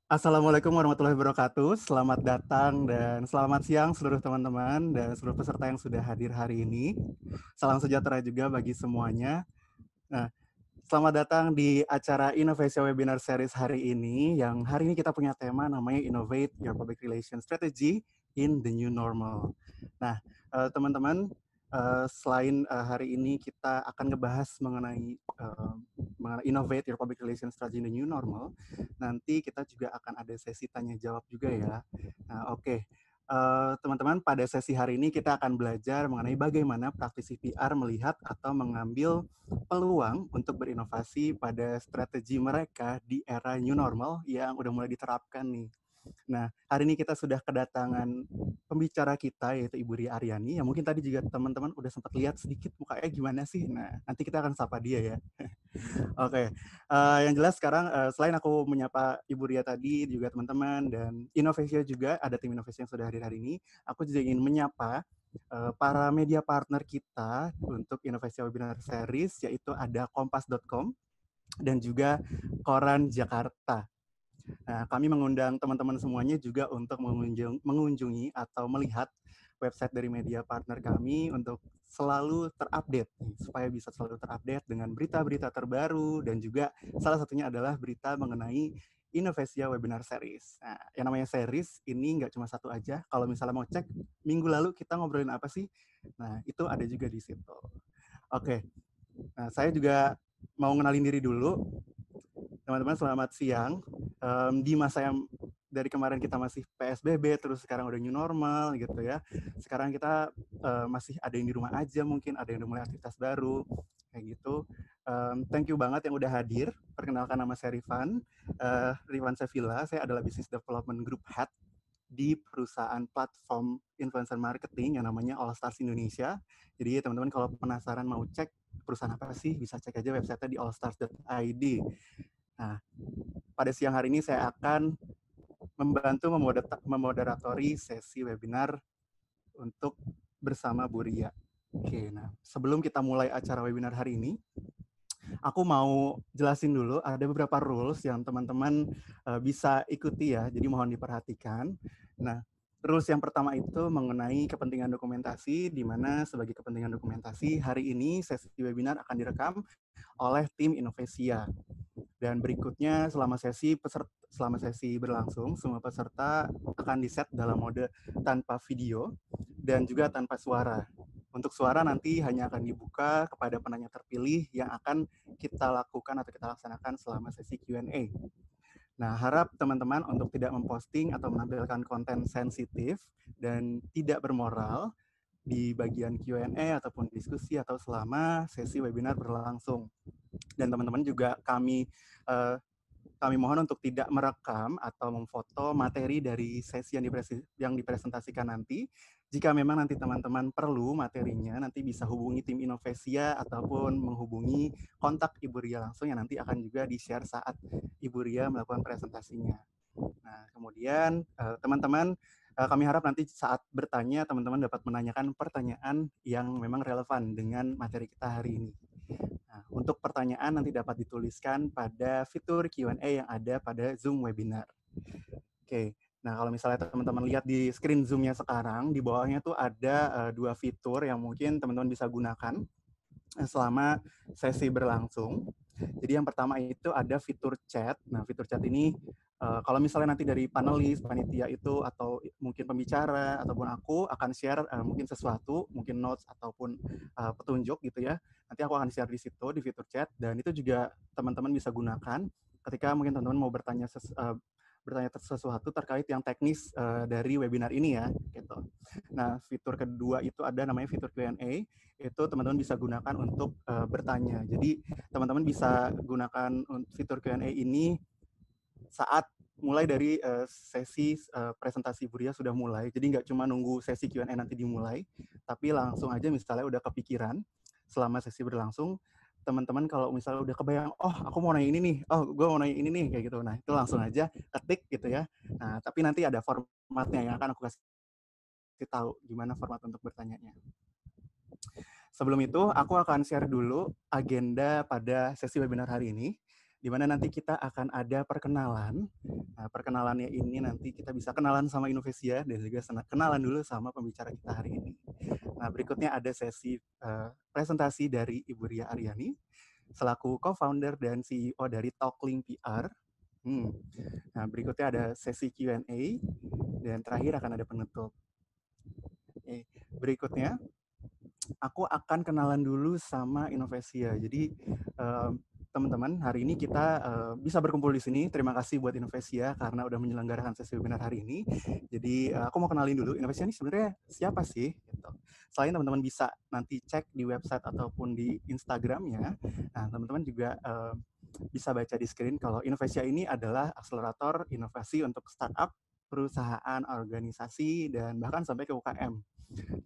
Assalamualaikum warahmatullahi wabarakatuh. Selamat datang dan selamat siang seluruh teman-teman dan seluruh peserta yang sudah hadir hari ini. Salam sejahtera juga bagi semuanya. Nah, selamat datang di acara Innovation Webinar Series hari ini, yang hari ini kita punya tema namanya Innovate Your Public Relations Strategy in the New Normal. Nah, teman-teman, selain hari ini kita akan ngebahas mengenai Innovate Your Public Relations Strategy in the New Normal, nanti kita juga akan ada sesi tanya jawab juga ya. Nah, oke. Teman-teman, pada sesi hari ini kita akan belajar mengenai bagaimana praktisi PR melihat atau mengambil peluang untuk berinovasi pada strategi mereka di era new normal yang udah mulai diterapkan nih. Nah, hari ini kita sudah kedatangan pembicara kita, yaitu Ibu Ria Aryani, yang mungkin tadi juga teman-teman udah sempat lihat sedikit mukanya gimana sih. Nah, nanti kita akan sapa dia ya. Oke, yang jelas sekarang selain aku menyapa Ibu Ria tadi, juga teman-teman dan Innovation juga, ada tim Innovation yang sudah hadir hari ini, aku juga ingin menyapa para media partner kita untuk Innovation Webinar Series, yaitu ada kompas.com dan juga Koran Jakarta. Nah, kami mengundang teman-teman semuanya juga untuk mengunjungi atau melihat website dari media partner kami untuk selalu terupdate, supaya bisa selalu terupdate dengan berita-berita terbaru, dan juga salah satunya adalah berita mengenai Innovasia Webinar Series. Nah, yang namanya series ini nggak cuma satu aja. Kalau misalnya mau cek minggu lalu kita ngobrolin apa sih, nah itu ada juga di situ. Oke, nah saya juga mau ngenalin diri dulu. Teman-teman, selamat siang. Di masa yang dari kemarin kita masih PSBB, terus sekarang udah new normal gitu ya. Sekarang kita masih ada yang di rumah aja, mungkin ada yang udah mulai aktivitas baru, kayak gitu. Thank you banget yang udah hadir. Perkenalkan, nama saya Rifan, Rifan Sevilla. Saya adalah Business Development Group Head di perusahaan platform influencer marketing yang namanya All Stars Indonesia. Jadi teman-teman kalau penasaran mau cek perusahaan apa sih, bisa cek aja website-nya di allstars.id. Nah, pada siang hari ini saya akan membantu memoderatori sesi webinar untuk bersama Bu Ria. Oke, nah sebelum kita mulai acara webinar hari ini, aku mau jelasin dulu ada beberapa rules yang teman-teman bisa ikuti ya, jadi mohon diperhatikan. Nah, rules yang pertama itu mengenai kepentingan dokumentasi, di mana sebagai kepentingan dokumentasi hari ini sesi webinar akan direkam oleh tim Innovasia. Dan berikutnya selama sesi berlangsung, semua peserta akan diset dalam mode tanpa video dan juga tanpa suara. Untuk suara nanti hanya akan dibuka kepada penanya terpilih yang akan kita lakukan atau kita laksanakan selama sesi Q&A. Nah, harap teman-teman untuk tidak memposting atau menampilkan konten sensitif dan tidak bermoral di bagian Q&A ataupun diskusi atau selama sesi webinar berlangsung. Dan teman-teman juga kami mohon untuk tidak merekam atau memfoto materi dari sesi yang dipresentasikan nanti. Jika memang nanti teman-teman perlu materinya, nanti bisa hubungi tim Innovasia ataupun menghubungi kontak Ibu Ria langsung, yang nanti akan juga di-share saat Ibu Ria melakukan presentasinya. Nah, kemudian teman-teman, kami harap nanti saat bertanya, teman-teman dapat menanyakan pertanyaan yang memang relevan dengan materi kita hari ini. Nah, untuk pertanyaan nanti dapat dituliskan pada fitur Q&A yang ada pada Zoom webinar. Oke, nah kalau misalnya teman-teman lihat di screen Zoom-nya sekarang, di bawahnya tuh ada dua fitur yang mungkin teman-teman bisa gunakan selama sesi berlangsung. Jadi yang pertama itu ada fitur chat. Nah, fitur chat ini kalau misalnya nanti dari panelis, panitia itu, atau mungkin pembicara, ataupun aku akan share mungkin sesuatu, mungkin notes ataupun petunjuk gitu ya. Nanti aku akan share di situ, di fitur chat, dan itu juga teman-teman bisa gunakan ketika mungkin teman-teman mau bertanya sesuatu terkait yang teknis dari webinar ini ya, gitu. Nah, fitur kedua itu ada namanya fitur Q&A, itu teman-teman bisa gunakan untuk bertanya. Jadi teman-teman bisa gunakan fitur Q&A ini saat mulai dari sesi presentasi Bu Ria sudah mulai. Jadi nggak cuma nunggu sesi Q&A nanti dimulai, tapi langsung aja misalnya udah kepikiran selama sesi berlangsung, teman-teman kalau misalnya udah kebayang, oh aku mau nanya ini nih, oh gue mau nanya ini nih, kayak gitu. Nah, itu langsung aja ketik gitu ya. Nah, tapi nanti ada formatnya yang akan aku kasih tahu gimana format untuk bertanyanya. Sebelum itu, aku akan share dulu agenda pada sesi webinar hari ini. di mana nanti kita akan ada perkenalan. Nah, perkenalannya ini nanti kita bisa kenalan sama Innovesia dan juga kenalan dulu sama pembicara kita hari ini. Nah, berikutnya ada sesi presentasi dari Ibu Ria Aryani selaku co-founder dan CEO dari Talklink PR. Nah, berikutnya ada sesi Q&A dan terakhir akan ada penutup. Berikutnya aku akan kenalan dulu sama Innovesia. Jadi teman-teman, hari ini kita bisa berkumpul di sini. Terima kasih buat Innovesia karena udah menyelenggarakan sesi webinar hari ini. Jadi aku mau kenalin dulu Innovesia ini sebenarnya siapa sih? Gitu. Selain teman-teman bisa nanti cek di website ataupun di Instagramnya, nah teman-teman juga bisa baca di screen kalau Innovesia ini adalah akselerator inovasi untuk startup, perusahaan, organisasi, dan bahkan sampai ke UKM.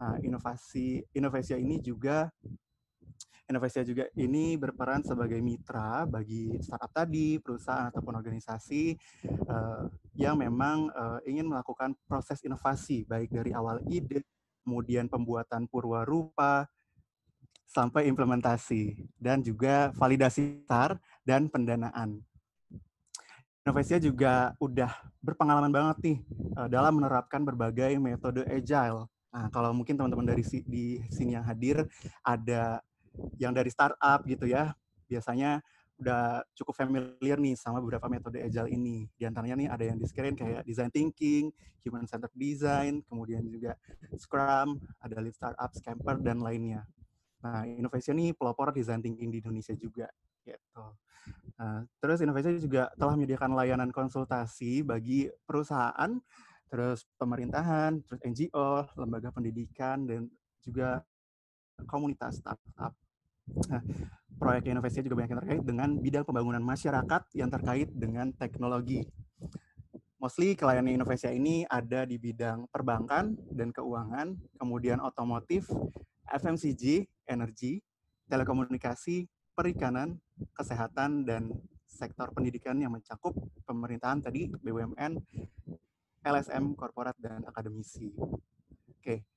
Nah, Innovesia juga ini berperan sebagai mitra bagi startup tadi, perusahaan ataupun organisasi yang memang ingin melakukan proses inovasi baik dari awal ide, kemudian pembuatan purwarupa sampai implementasi dan juga validasi besar dan pendanaan. Innovesia juga udah berpengalaman banget nih dalam menerapkan berbagai metode agile. Nah, kalau mungkin teman-teman di sini yang hadir ada yang dari startup gitu ya, biasanya udah cukup familiar nih sama beberapa metode agile ini. Di antaranya nih ada yang di screen kayak design thinking, human centered design, kemudian juga Scrum, ada lead startup, Scamper, dan lainnya. Nah, Innovesia ini pelopor design thinking di Indonesia juga gitu. Terus Innovesia juga telah menyediakan layanan konsultasi bagi perusahaan, terus pemerintahan, terus NGO, lembaga pendidikan, dan juga komunitas startup. Nah, proyek Innovesia juga banyak yang terkait dengan bidang pembangunan masyarakat yang terkait dengan teknologi. Mostly klien Innovesia ini ada di bidang perbankan dan keuangan, kemudian otomotif, FMCG, energi, telekomunikasi, perikanan, kesehatan, dan sektor pendidikan yang mencakup pemerintahan tadi, BUMN, LSM, korporat, dan akademisi. Oke,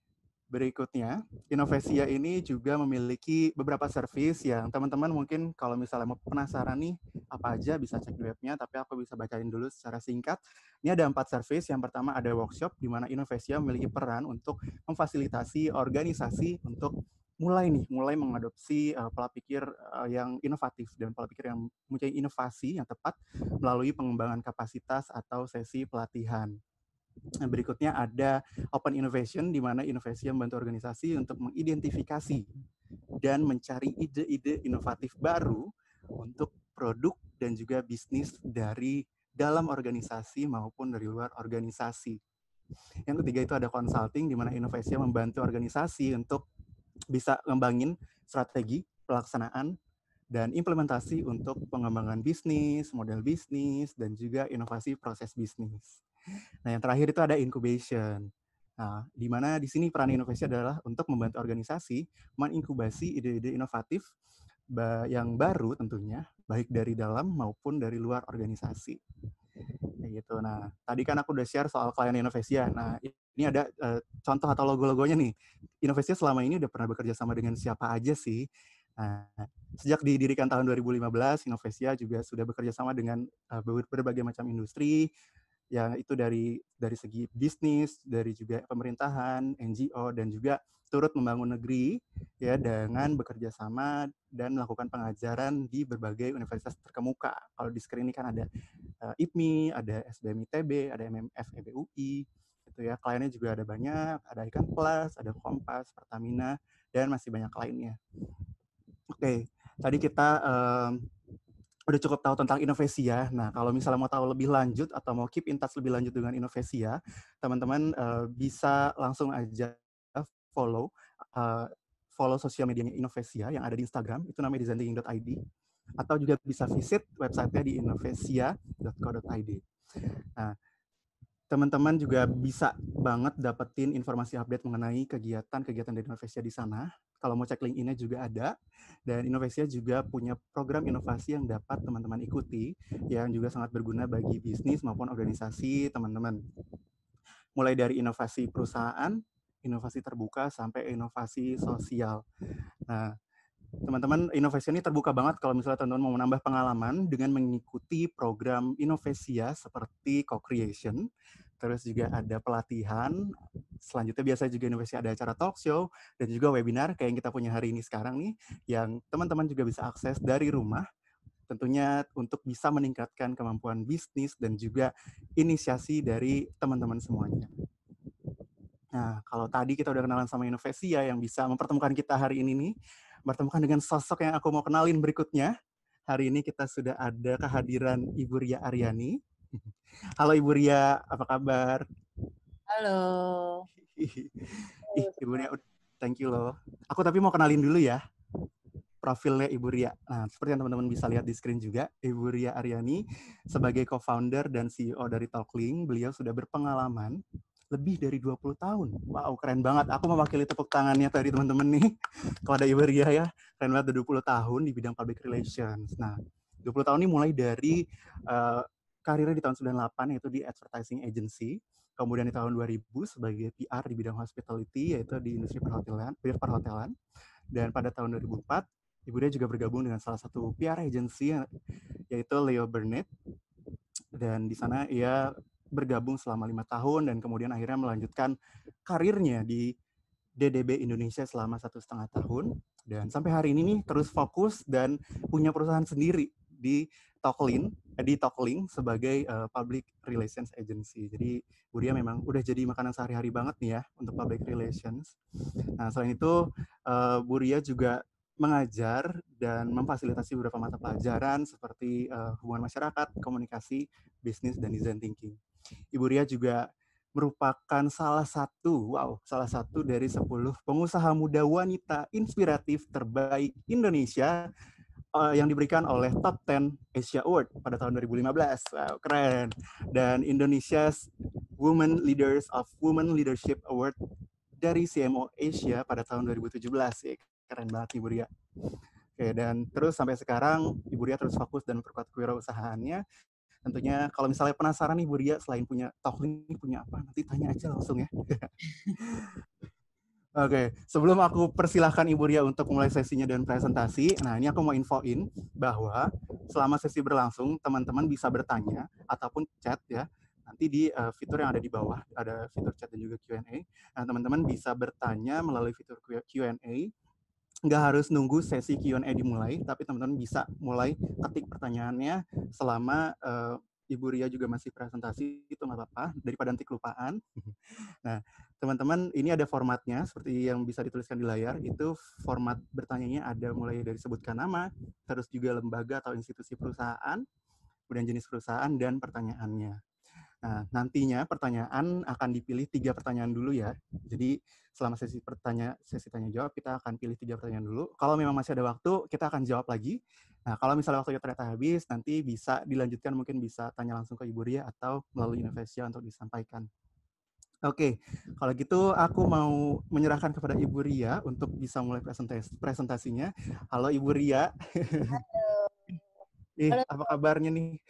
berikutnya, Innovesia ini juga memiliki beberapa service yang teman-teman mungkin kalau misalnya mau penasaran nih apa aja bisa cek di webnya, tapi aku bisa bacain dulu secara singkat. Ini ada 4 service. Yang pertama ada workshop di mana Innovesia memiliki peran untuk memfasilitasi organisasi untuk mulai mengadopsi pola pikir yang inovatif dan pola pikir yang mempunyai inovasi yang tepat melalui pengembangan kapasitas atau sesi pelatihan. Berikutnya ada Open Innovation, di mana Innovesia membantu organisasi untuk mengidentifikasi dan mencari ide-ide inovatif baru untuk produk dan juga bisnis dari dalam organisasi maupun dari luar organisasi. Yang ketiga itu ada consulting, di mana Innovesia membantu organisasi untuk bisa ngembangin strategi, pelaksanaan, dan implementasi untuk pengembangan bisnis, model bisnis, dan juga inovasi proses bisnis. Nah, yang terakhir itu ada incubation. Nah, di mana di sini peran Innovesia adalah untuk membantu organisasi menginkubasi ide-ide inovatif yang baru tentunya, baik dari dalam maupun dari luar organisasi. Kayak gitu. Nah, tadi kan aku udah share soal klien Innovesia. Nah, ini ada contoh atau logo-logonya nih. Innovesia selama ini udah pernah bekerja sama dengan siapa aja sih? Nah, sejak didirikan tahun 2015, Innovesia juga sudah bekerja sama dengan berbagai macam industri, ya itu dari segi bisnis, dari juga pemerintahan, NGO, dan juga turut membangun negeri ya dengan bekerja sama dan melakukan pengajaran di berbagai universitas terkemuka. Kalau di screen ini kan ada IPMI, ada SBM ITB, ada MMF EBUI, gitu ya. Kliennya juga ada banyak, ada Ikan Plus, ada Kompas, Pertamina, dan masih banyak lainnya. Oke, tadi kita udah cukup tahu tentang Innovesia. Nah, kalau misalnya mau tahu lebih lanjut atau mau keep in touch lebih lanjut dengan Innovesia, teman-teman bisa langsung aja follow follow sosial medianya Innovesia yang ada di Instagram, itu namanya designthinking.id, atau juga bisa visit website-nya di innovesia.co.id. Nah, teman-teman juga bisa banget dapetin informasi update mengenai kegiatan-kegiatan dari Innovesia di sana. Kalau mau cek link ini juga ada. Dan Innovesia juga punya program inovasi yang dapat teman-teman ikuti, yang juga sangat berguna bagi bisnis maupun organisasi teman-teman. Mulai dari inovasi perusahaan, inovasi terbuka, sampai inovasi sosial. Nah, teman-teman, Innovasia ini terbuka banget kalau misalnya teman-teman mau menambah pengalaman dengan mengikuti program Innovasia seperti co-creation, terus juga ada pelatihan, selanjutnya biasanya juga Innovasia ada acara talk show, dan juga webinar kayak yang kita punya hari ini sekarang nih, yang teman-teman juga bisa akses dari rumah, tentunya untuk bisa meningkatkan kemampuan bisnis dan juga inisiasi dari teman-teman semuanya. Nah, kalau tadi kita udah kenalan sama Innovasia yang bisa mempertemukan kita hari ini nih, bertemukan dengan sosok yang aku mau kenalin berikutnya. Hari ini kita sudah ada kehadiran Ibu Ria Aryani. Halo Ibu Ria, apa kabar? Halo. Ibu Ria, thank you loh. Aku tapi mau kenalin dulu ya profilnya Ibu Ria. Nah, seperti yang teman-teman bisa lihat di screen juga, Ibu Ria Aryani sebagai co-founder dan CEO dari Talklink, beliau sudah berpengalaman lebih dari 20 tahun. Wow, keren banget. Aku mewakili tepuk tangannya tadi teman-teman nih. Kalau ada Ibu Ria ya, keren banget, 20 tahun di bidang public relations. Nah, 20 tahun ini mulai dari karirnya di tahun 98 yaitu di advertising agency, kemudian di tahun 2000 sebagai PR di bidang hospitality yaitu di industri perhotelan, dan pada tahun 2004 Ibu Ria juga bergabung dengan salah satu PR agency yaitu Leo Burnett, dan di sana ia bergabung selama 5 tahun dan kemudian akhirnya melanjutkan karirnya di DDB Indonesia selama 1,5 tahun, dan sampai hari ini nih terus fokus dan punya perusahaan sendiri di Talklink sebagai public relations agency. Jadi Bu Ria memang udah jadi makanan sehari-hari banget nih ya untuk public relations. Nah, selain itu Bu Ria juga mengajar dan memfasilitasi beberapa mata pelajaran seperti hubungan masyarakat, komunikasi, bisnis, dan design thinking. Ibu Ria juga merupakan salah satu dari 10 pengusaha muda wanita inspiratif terbaik Indonesia yang diberikan oleh Top 10 Asia Award pada tahun 2015. Wow, keren. Dan Indonesia's Women Leaders of Women Leadership Award dari CMO Asia pada tahun 2017. Keren banget Ibu Ria. Oke, dan terus sampai sekarang Ibu Ria terus fokus dan memperkuat kewirausahaannya. Tentunya kalau misalnya penasaran nih Bu Ria, selain punya Talklink punya apa, nanti tanya aja langsung ya. Oke, sebelum aku persilahkan Ibu Ria untuk mulai sesinya dan presentasi, nah ini aku mau infoin bahwa selama sesi berlangsung, teman-teman bisa bertanya ataupun chat ya, nanti di fitur yang ada di bawah, ada fitur chat dan juga Q&A. Nah, teman-teman bisa bertanya melalui fitur Q&A, nggak harus nunggu sesi Q&A dimulai, tapi teman-teman bisa mulai ketik pertanyaannya selama Ibu Ria juga masih presentasi, itu nggak apa-apa, daripada nanti kelupaan. Nah, teman-teman, ini ada formatnya, seperti yang bisa dituliskan di layar, itu format bertanyanya ada mulai dari sebutkan nama, terus juga lembaga atau institusi perusahaan, kemudian jenis perusahaan, dan pertanyaannya. Nah, nantinya pertanyaan akan dipilih 3 pertanyaan dulu ya. Jadi selama sesi tanya jawab kita akan pilih 3 pertanyaan dulu. Kalau memang masih ada waktu, kita akan jawab lagi. Nah, kalau misalnya waktunya ternyata habis, nanti bisa dilanjutkan, mungkin bisa tanya langsung ke Ibu Ria atau melalui Innovasia untuk disampaikan. Oke, kalau gitu aku mau menyerahkan kepada Ibu Ria untuk bisa mulai presentasinya. Halo Ibu Ria. Halo. Apa kabarnya nih?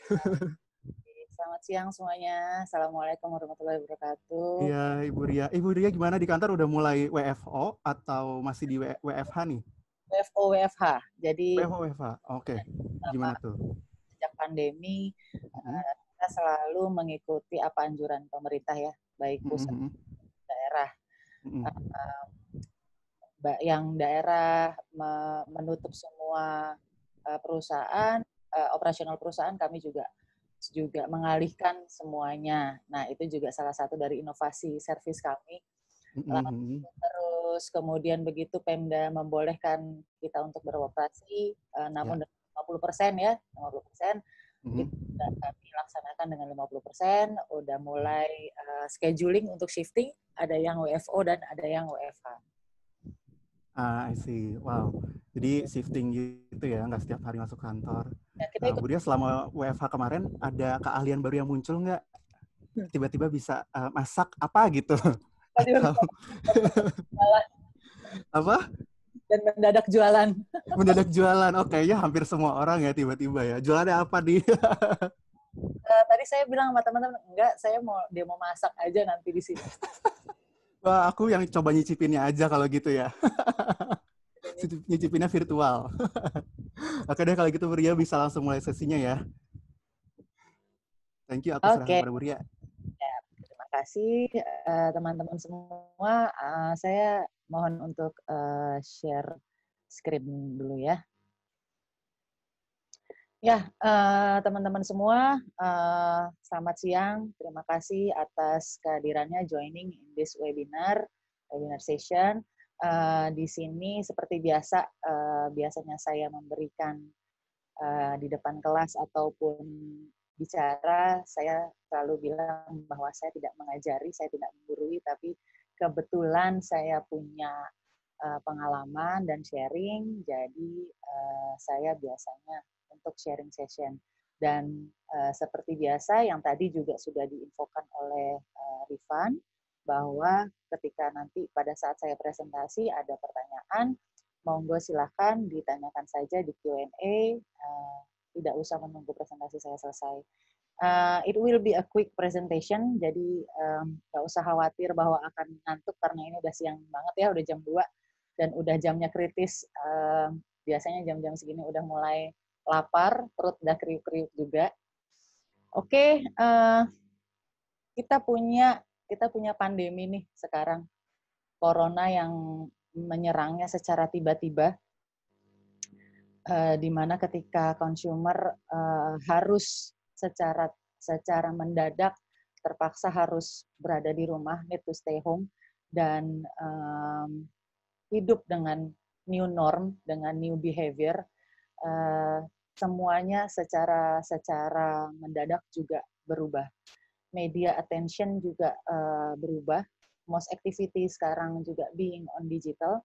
Selamat siang semuanya. Assalamualaikum warahmatullahi wabarakatuh. Iya, Ibu Ria. Ibu Ria gimana di kantor, udah mulai WFO atau masih di WFH nih? WFO WFH. Jadi WFO WFH. Oke. Gimana tuh? sejak pandemi Mm-hmm. kita selalu mengikuti apa anjuran pemerintah ya, baik pusat Mm-hmm. daerah. Mm-hmm. Yang daerah menutup semua perusahaan, operasional perusahaan, kami juga mengalihkan semuanya. Nah, itu juga salah satu dari inovasi servis kami. Mm-hmm. Terus kemudian begitu Pemda membolehkan kita untuk beroperasi, namun dengan 50% ya, 50%, itu kami laksanakan dengan 50%, udah mulai scheduling untuk shifting, ada yang WFO dan ada yang WFH. I see. Wow. Jadi shifting gitu ya, nggak setiap hari masuk kantor. Ya, kita Nah, ikut. Bu Ria, selama WFH kemarin ada keahlian baru yang muncul nggak? Tiba-tiba bisa masak apa gitu? Atau apa? Dan mendadak jualan. Mendadak jualan. Oke, ya hampir semua orang ya tiba-tiba ya. Jualannya apa nih? Tadi saya bilang sama teman-teman, enggak, saya mau masak aja nanti di sini. Wah, aku yang coba nyicipinnya aja kalau gitu ya. nyicipinnya virtual. Oke deh kalau gitu Buria bisa langsung mulai sesinya ya. Thank you, aku serahkan Oke. kepada Buria. Ya, terima kasih teman-teman semua. Saya mohon untuk share screen dulu ya. Ya, teman-teman semua, selamat siang. Terima kasih atas kehadirannya joining in this webinar session. Di sini seperti biasa, biasanya saya memberikan di depan kelas ataupun bicara, saya selalu bilang bahwa saya tidak mengajari, saya tidak menggurui, tapi kebetulan saya punya pengalaman dan sharing, jadi saya biasanya untuk sharing session. Dan seperti biasa, yang tadi juga sudah diinfokan oleh Rifan, bahwa ketika nanti pada saat saya presentasi ada pertanyaan, monggo silahkan ditanyakan saja di Q&A, tidak usah menunggu presentasi saya selesai. It will be a quick presentation, jadi nggak usah khawatir bahwa akan ngantuk karena ini udah siang banget ya, udah jam 2 dan udah jamnya kritis. Biasanya jam-jam segini udah mulai lapar, perut udah kriuk-kriuk juga. Oke, kita punya pandemi nih sekarang, corona yang menyerangnya secara tiba-tiba, di mana ketika consumer harus secara mendadak terpaksa harus berada di rumah, need to stay home, dan hidup dengan new norm, dengan new behavior, semuanya secara mendadak juga berubah. Media attention juga berubah. Most activity sekarang juga being on digital.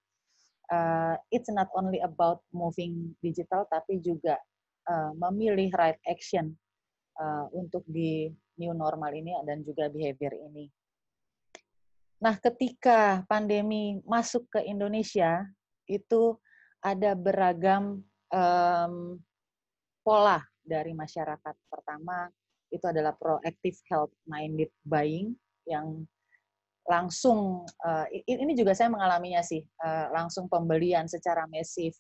It's not only about moving digital, tapi juga memilih right action untuk di new normal ini dan juga behavior ini. Nah, ketika pandemi masuk ke Indonesia, itu ada beragam pola dari masyarakat. Pertama, itu adalah proactive health-minded buying, yang langsung, ini juga saya mengalaminya sih, langsung pembelian secara masif,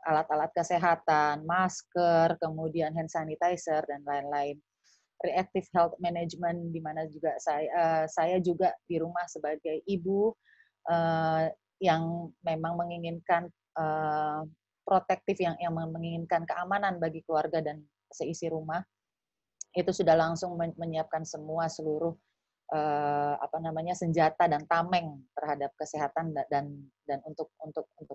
alat-alat kesehatan, masker, kemudian hand sanitizer, dan lain-lain. Reactive health management, di mana juga saya juga di rumah sebagai ibu yang memang menginginkan protektif, yang menginginkan keamanan bagi keluarga dan seisi rumah, itu sudah langsung menyiapkan seluruh senjata dan tameng terhadap kesehatan dan untuk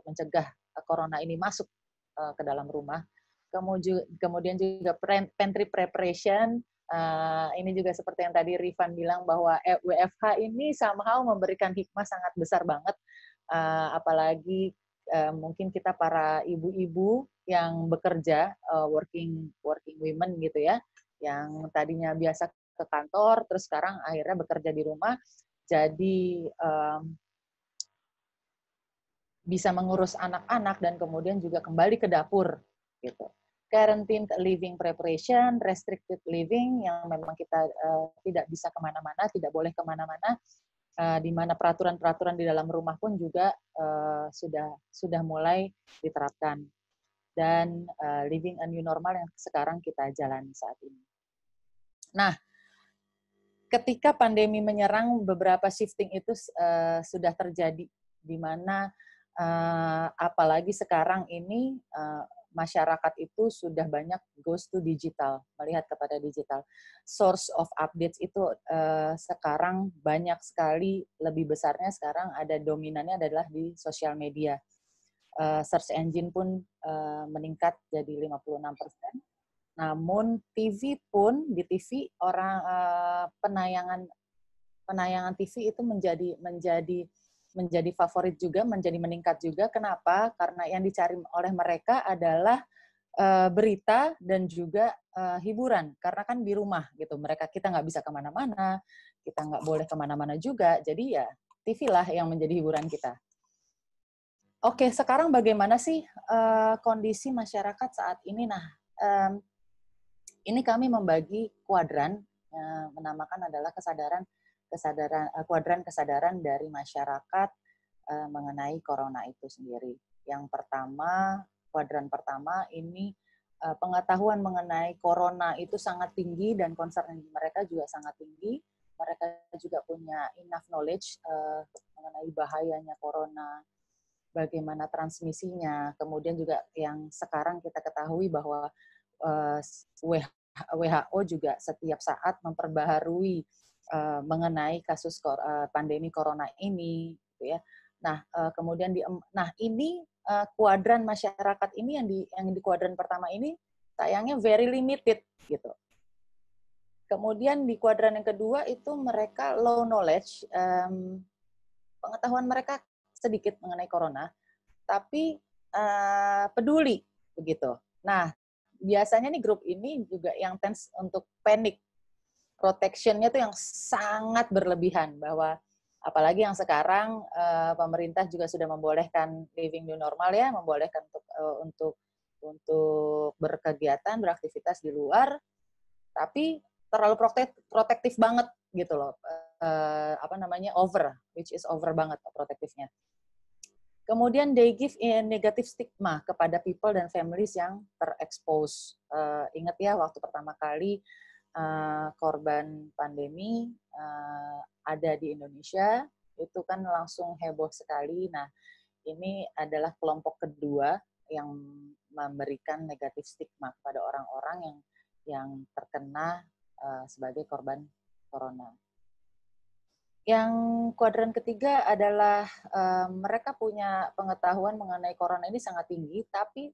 mencegah corona ini masuk ke dalam rumah. Kemudian juga pantry preparation. Ini juga seperti yang tadi Rifan bilang bahwa WFH ini somehow memberikan hikmah sangat besar banget, apalagi mungkin kita para ibu-ibu yang bekerja, working women gitu ya, yang tadinya biasa ke kantor, terus sekarang akhirnya bekerja di rumah, jadi bisa mengurus anak-anak dan kemudian juga kembali ke dapur gitu. Quarantine living preparation, restricted living, yang memang kita tidak bisa kemana-mana, tidak boleh kemana-mana, di mana peraturan-peraturan di dalam rumah pun juga sudah mulai diterapkan. Dan living a new normal yang sekarang kita jalani saat ini. Nah, ketika pandemi menyerang, beberapa shifting itu sudah terjadi, di mana apalagi sekarang ini masyarakat itu sudah banyak goes to digital, melihat kepada digital. Source of updates itu sekarang banyak sekali, lebih besarnya sekarang ada dominannya adalah di sosial media. Search engine pun meningkat jadi 56%. Namun TV pun, di TV orang penayangan TV itu menjadi favorit juga, menjadi meningkat juga. Kenapa? Karena yang dicari oleh mereka adalah berita dan juga hiburan. Karena kan di rumah gitu, kita nggak bisa kemana-mana, kita nggak boleh kemana-mana juga. Jadi ya TV lah yang menjadi hiburan kita. Oke, sekarang bagaimana sih kondisi masyarakat saat ini? Nah, ini kami membagi kuadran, menamakan adalah kuadran kesadaran dari masyarakat mengenai corona itu sendiri. Yang pertama, kuadran pertama ini pengetahuan mengenai corona itu sangat tinggi dan concern mereka juga sangat tinggi. Mereka juga punya enough knowledge mengenai bahayanya corona, bagaimana transmisinya. Kemudian juga yang sekarang kita ketahui bahwa WHO juga setiap saat memperbaharui mengenai kasus pandemi corona ini, gitu ya. Nah, kemudian ini kuadran masyarakat ini yang di kuadran pertama ini sayangnya very limited gitu. Kemudian di kuadran yang kedua itu mereka low knowledge, pengetahuan mereka sedikit mengenai corona, tapi peduli begitu. Nah, biasanya nih grup ini juga yang tends untuk panic, protection-nya tuh yang sangat berlebihan, bahwa apalagi yang sekarang pemerintah juga sudah membolehkan living new normal ya, membolehkan untuk berkegiatan, beraktivitas di luar, tapi terlalu protektif banget gitu loh, which is over banget protektifnya. Kemudian they give a negative stigma kepada people dan families yang terekspos. Ingat ya, waktu pertama kali korban pandemi ada di Indonesia, itu kan langsung heboh sekali. Nah, ini adalah kelompok kedua yang memberikan negatif stigma kepada orang-orang yang terkena sebagai korban corona. Yang kuadran ketiga adalah mereka punya pengetahuan mengenai corona ini sangat tinggi, tapi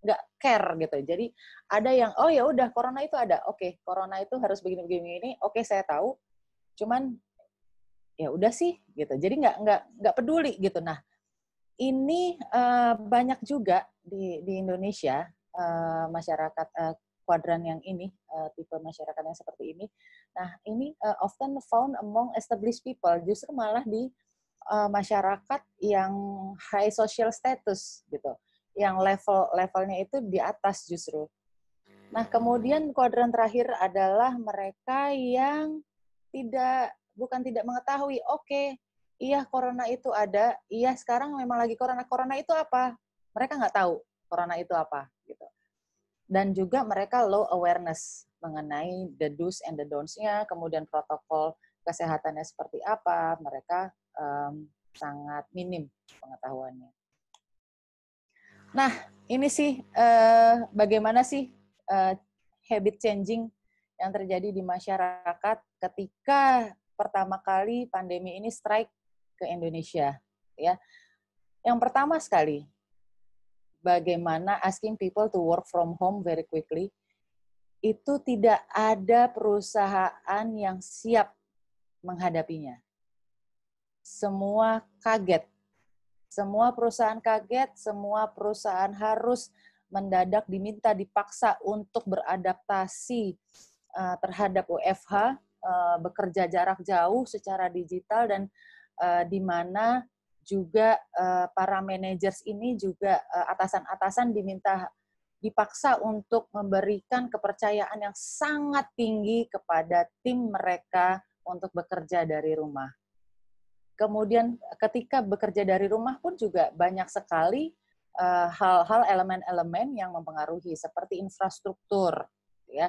nggak care gitu. Jadi ada yang ya udah corona itu ada, oke, corona itu harus begini, oke saya tahu, cuman ya udah sih gitu. Jadi nggak peduli gitu. Nah, ini banyak juga di Indonesia masyarakat kuadran yang ini, tipe masyarakat yang seperti ini. Nah, ini often found among established people, justru malah di masyarakat yang high social status gitu, yang levelnya itu di atas justru. Nah, kemudian kuadran terakhir adalah mereka yang bukan tidak mengetahui, oke, iya corona itu ada, iya sekarang memang lagi corona. Corona itu apa? Mereka nggak tahu corona itu apa gitu. Dan juga mereka low awareness mengenai the do's and the don'ts-nya, kemudian protokol kesehatannya seperti apa, mereka sangat minim pengetahuannya. Nah, ini sih bagaimana sih habit changing yang terjadi di masyarakat ketika pertama kali pandemi ini strike ke Indonesia, ya. Yang pertama sekali, bagaimana asking people to work from home very quickly, itu tidak ada perusahaan yang siap menghadapinya. Semua kaget. Semua perusahaan kaget, semua perusahaan harus mendadak dipaksa untuk beradaptasi terhadap WFH, bekerja jarak jauh secara digital, dan di mana juga para managers ini juga atasan-atasan dipaksa untuk memberikan kepercayaan yang sangat tinggi kepada tim mereka untuk bekerja dari rumah. Kemudian ketika bekerja dari rumah pun juga banyak sekali hal-hal, elemen-elemen yang mempengaruhi seperti infrastruktur, ya.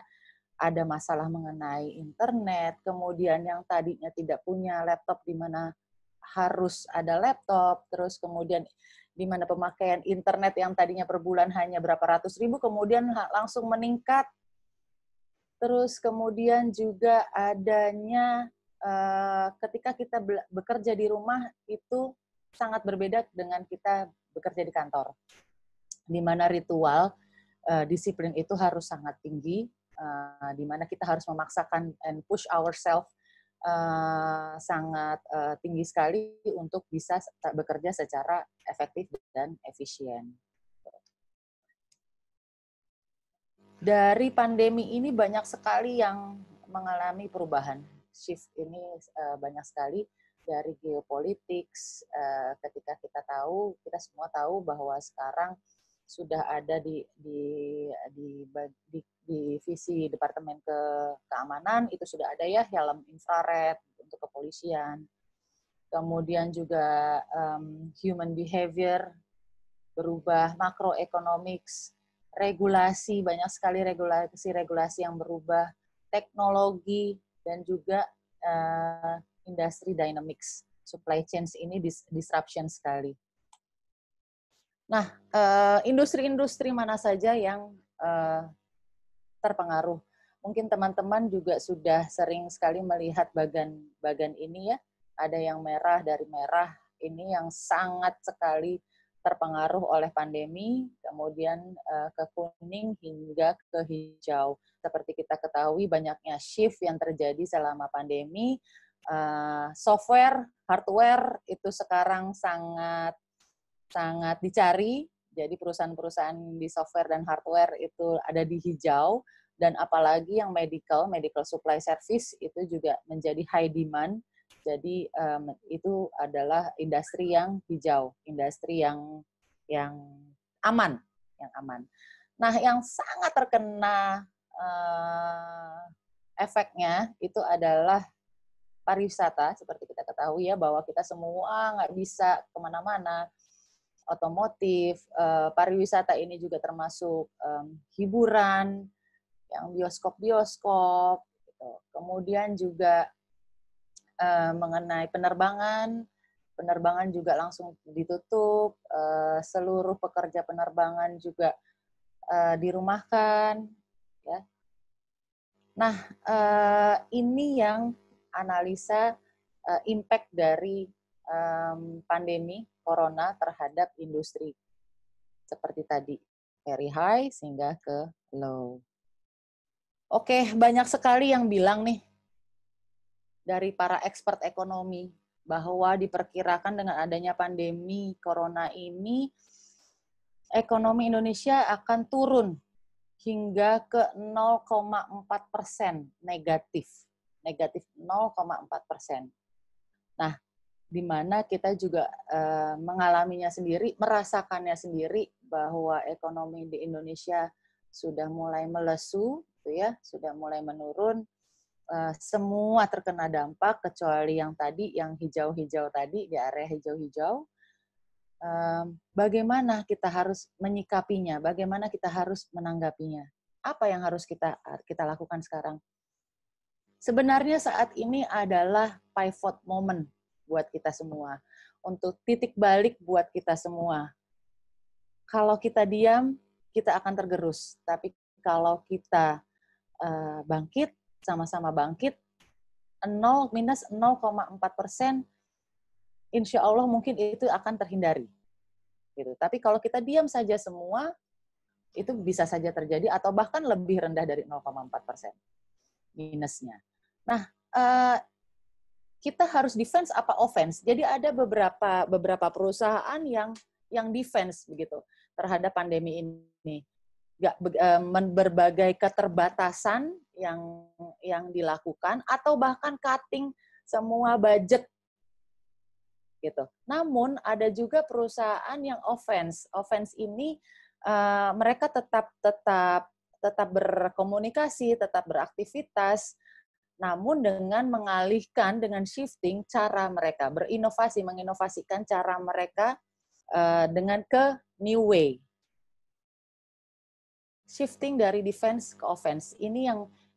Ada masalah mengenai internet, kemudian yang tadinya tidak punya laptop di mana harus ada laptop, terus kemudian di mana pemakaian internet yang tadinya per bulan hanya berapa ratus ribu kemudian langsung meningkat. Terus kemudian juga adanya ketika kita bekerja di rumah itu sangat berbeda dengan kita bekerja di kantor, di mana ritual disiplin itu harus sangat tinggi, di mana kita harus memaksakan and push ourselves sangat tinggi sekali untuk bisa bekerja secara efektif dan efisien. Dari pandemi ini banyak sekali yang mengalami perubahan. Shift ini banyak sekali dari geopolitik. Ketika kita semua tahu bahwa sekarang sudah ada di divisi Departemen Keamanan, itu sudah ada ya helm infrared untuk kepolisian. kemudian juga human behavior berubah, macroeconomics, regulasi, banyak sekali regulasi yang berubah, teknologi, dan juga industry dynamics. Supply chain ini disruption sekali. Nah, industri-industri mana saja yang terpengaruh? Mungkin teman-teman juga sudah sering sekali melihat bagan ini ya. Ada yang merah, dari merah ini yang sangat sekali terpengaruh oleh pandemi, kemudian ke kuning hingga ke hijau. Seperti kita ketahui banyaknya shift yang terjadi selama pandemi, software, hardware itu sekarang sangat dicari. Jadi perusahaan-perusahaan di software dan hardware itu ada di hijau, dan apalagi yang medical supply service itu juga menjadi high demand. Jadi itu adalah industri yang hijau, industri yang aman, Nah, yang sangat terkena efeknya itu adalah pariwisata. Seperti kita ketahui ya, bahwa kita semua nggak bisa kemana-mana. Otomotif, pariwisata ini juga termasuk hiburan, yang bioskop, gitu. Kemudian juga mengenai penerbangan juga langsung ditutup, seluruh pekerja penerbangan juga dirumahkan, ya. Nah, ini yang analisa impact dari pandemi corona terhadap industri. Seperti tadi, very high sehingga ke low. Oke, banyak sekali yang bilang nih, dari para expert ekonomi, bahwa diperkirakan dengan adanya pandemi corona ini, ekonomi Indonesia akan turun hingga ke 0,4% negatif 0,4%. Nah, di mana kita juga mengalaminya sendiri, merasakannya sendiri, bahwa ekonomi di Indonesia sudah mulai melesu, gitu ya, sudah mulai menurun. Semua terkena dampak kecuali yang tadi, yang hijau-hijau tadi, di area hijau-hijau. Bagaimana kita harus menyikapinya? Bagaimana kita harus menanggapinya? Apa yang harus kita lakukan sekarang? Sebenarnya saat ini adalah pivot moment buat kita semua, untuk titik balik buat kita semua. Kalau kita diam, kita akan tergerus. Tapi kalau kita bangkit, sama-sama bangkit, minus 0,4%, insya Allah mungkin itu akan terhindari. Gitu. Tapi kalau kita diam saja semua, itu bisa saja terjadi, atau bahkan lebih rendah dari 0,4% minusnya. Nah, kita harus defense apa offense. Jadi ada beberapa perusahaan yang defense begitu terhadap pandemi ini. Berbagai keterbatasan yang dilakukan, atau bahkan cutting semua budget gitu. Namun ada juga perusahaan yang offense. Offense ini mereka tetap berkomunikasi, tetap beraktivitas, namun dengan mengalihkan, dengan shifting cara mereka, menginovasikan cara mereka dengan ke new way. Shifting dari defense ke offense. Ini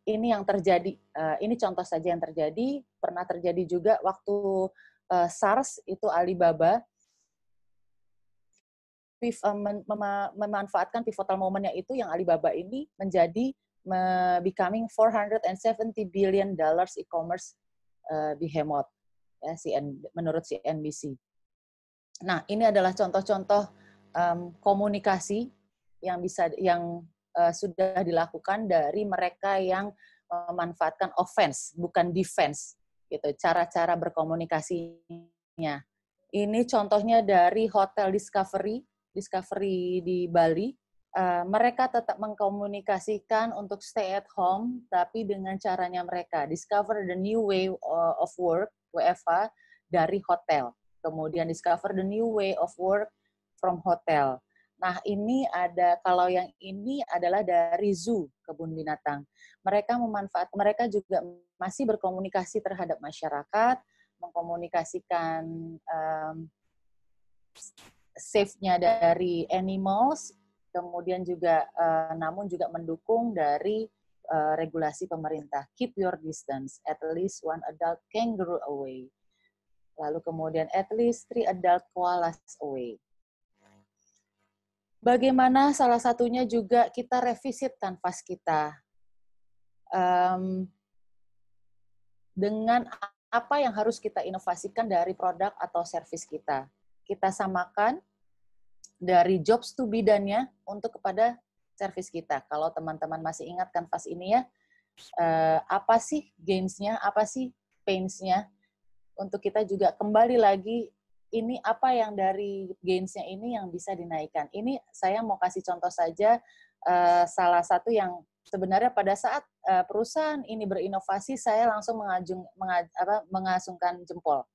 yang terjadi. Ini contoh saja yang terjadi. Pernah terjadi juga waktu SARS, itu Alibaba memanfaatkan pivotal moment-nya itu, yang Alibaba ini menjadi becoming $470 billion e-commerce behemoth, ya, menurut CNBC. Nah, ini adalah contoh-contoh komunikasi yang sudah dilakukan dari mereka yang memanfaatkan offense, bukan defense, gitu. Cara-cara berkomunikasinya. Ini contohnya dari Hotel Discovery di Bali. Mereka tetap mengkomunikasikan untuk stay at home, tapi dengan caranya mereka. Discover the new way of work, WFH, dari hotel. Kemudian discover the new way of work from hotel. Nah, kalau yang ini adalah dari zoo, kebun binatang. Mereka juga masih berkomunikasi terhadap masyarakat, mengkomunikasikan safe-nya dari animals, kemudian juga namun juga mendukung dari regulasi pemerintah. Keep your distance, at least one adult kangaroo away. Lalu kemudian at least 3 adult koalas away. Bagaimana salah satunya juga kita revisit kanvas kita. Dengan apa yang harus kita inovasikan dari produk atau service kita. Kita samakan dari jobs to be done-nya untuk kepada service kita. Kalau teman-teman masih ingat kanvas ini ya, apa sih gains-nya, apa sih pains-nya, untuk kita juga kembali lagi, ini apa yang dari gains-nya ini yang bisa dinaikkan. Ini saya mau kasih contoh saja, salah satu yang sebenarnya pada saat perusahaan ini berinovasi, saya langsung mengasungkan jempol.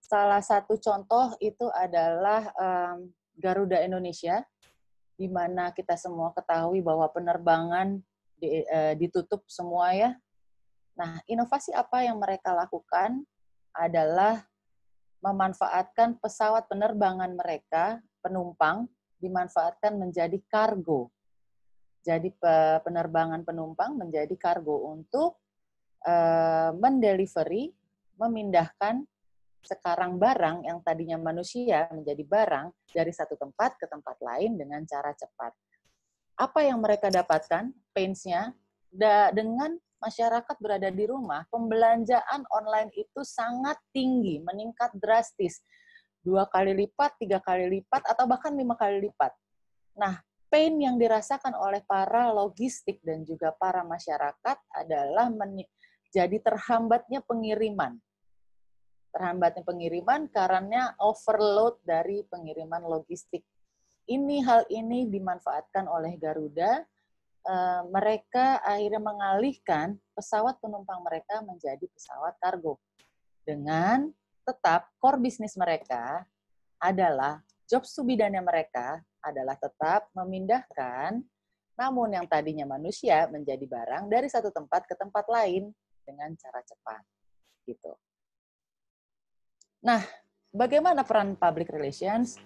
Salah satu contoh itu adalah Garuda Indonesia, di mana kita semua ketahui bahwa penerbangan ditutup semua ya. Nah, inovasi apa yang mereka lakukan adalah memanfaatkan pesawat penerbangan mereka, penumpang, dimanfaatkan menjadi kargo. Jadi penerbangan penumpang menjadi kargo untuk mendelivery, memindahkan sekarang barang yang tadinya manusia menjadi barang dari satu tempat ke tempat lain dengan cara cepat. Apa yang mereka dapatkan, pains-nya, dengan masyarakat berada di rumah, pembelanjaan online itu sangat tinggi, meningkat drastis. 2 kali lipat, 3 kali lipat, atau bahkan 5 kali lipat. Nah, pain yang dirasakan oleh para logistik dan juga para masyarakat adalah jadi terhambatnya pengiriman. Terhambatnya pengiriman karena overload dari pengiriman logistik. Hal ini dimanfaatkan oleh Garuda. Mereka akhirnya mengalihkan pesawat penumpang mereka menjadi pesawat kargo. Dengan tetap core bisnis mereka adalah job to be done-nya mereka adalah tetap memindahkan, namun yang tadinya manusia menjadi barang dari satu tempat ke tempat lain dengan cara cepat. Gitu. Nah, bagaimana peran public relations?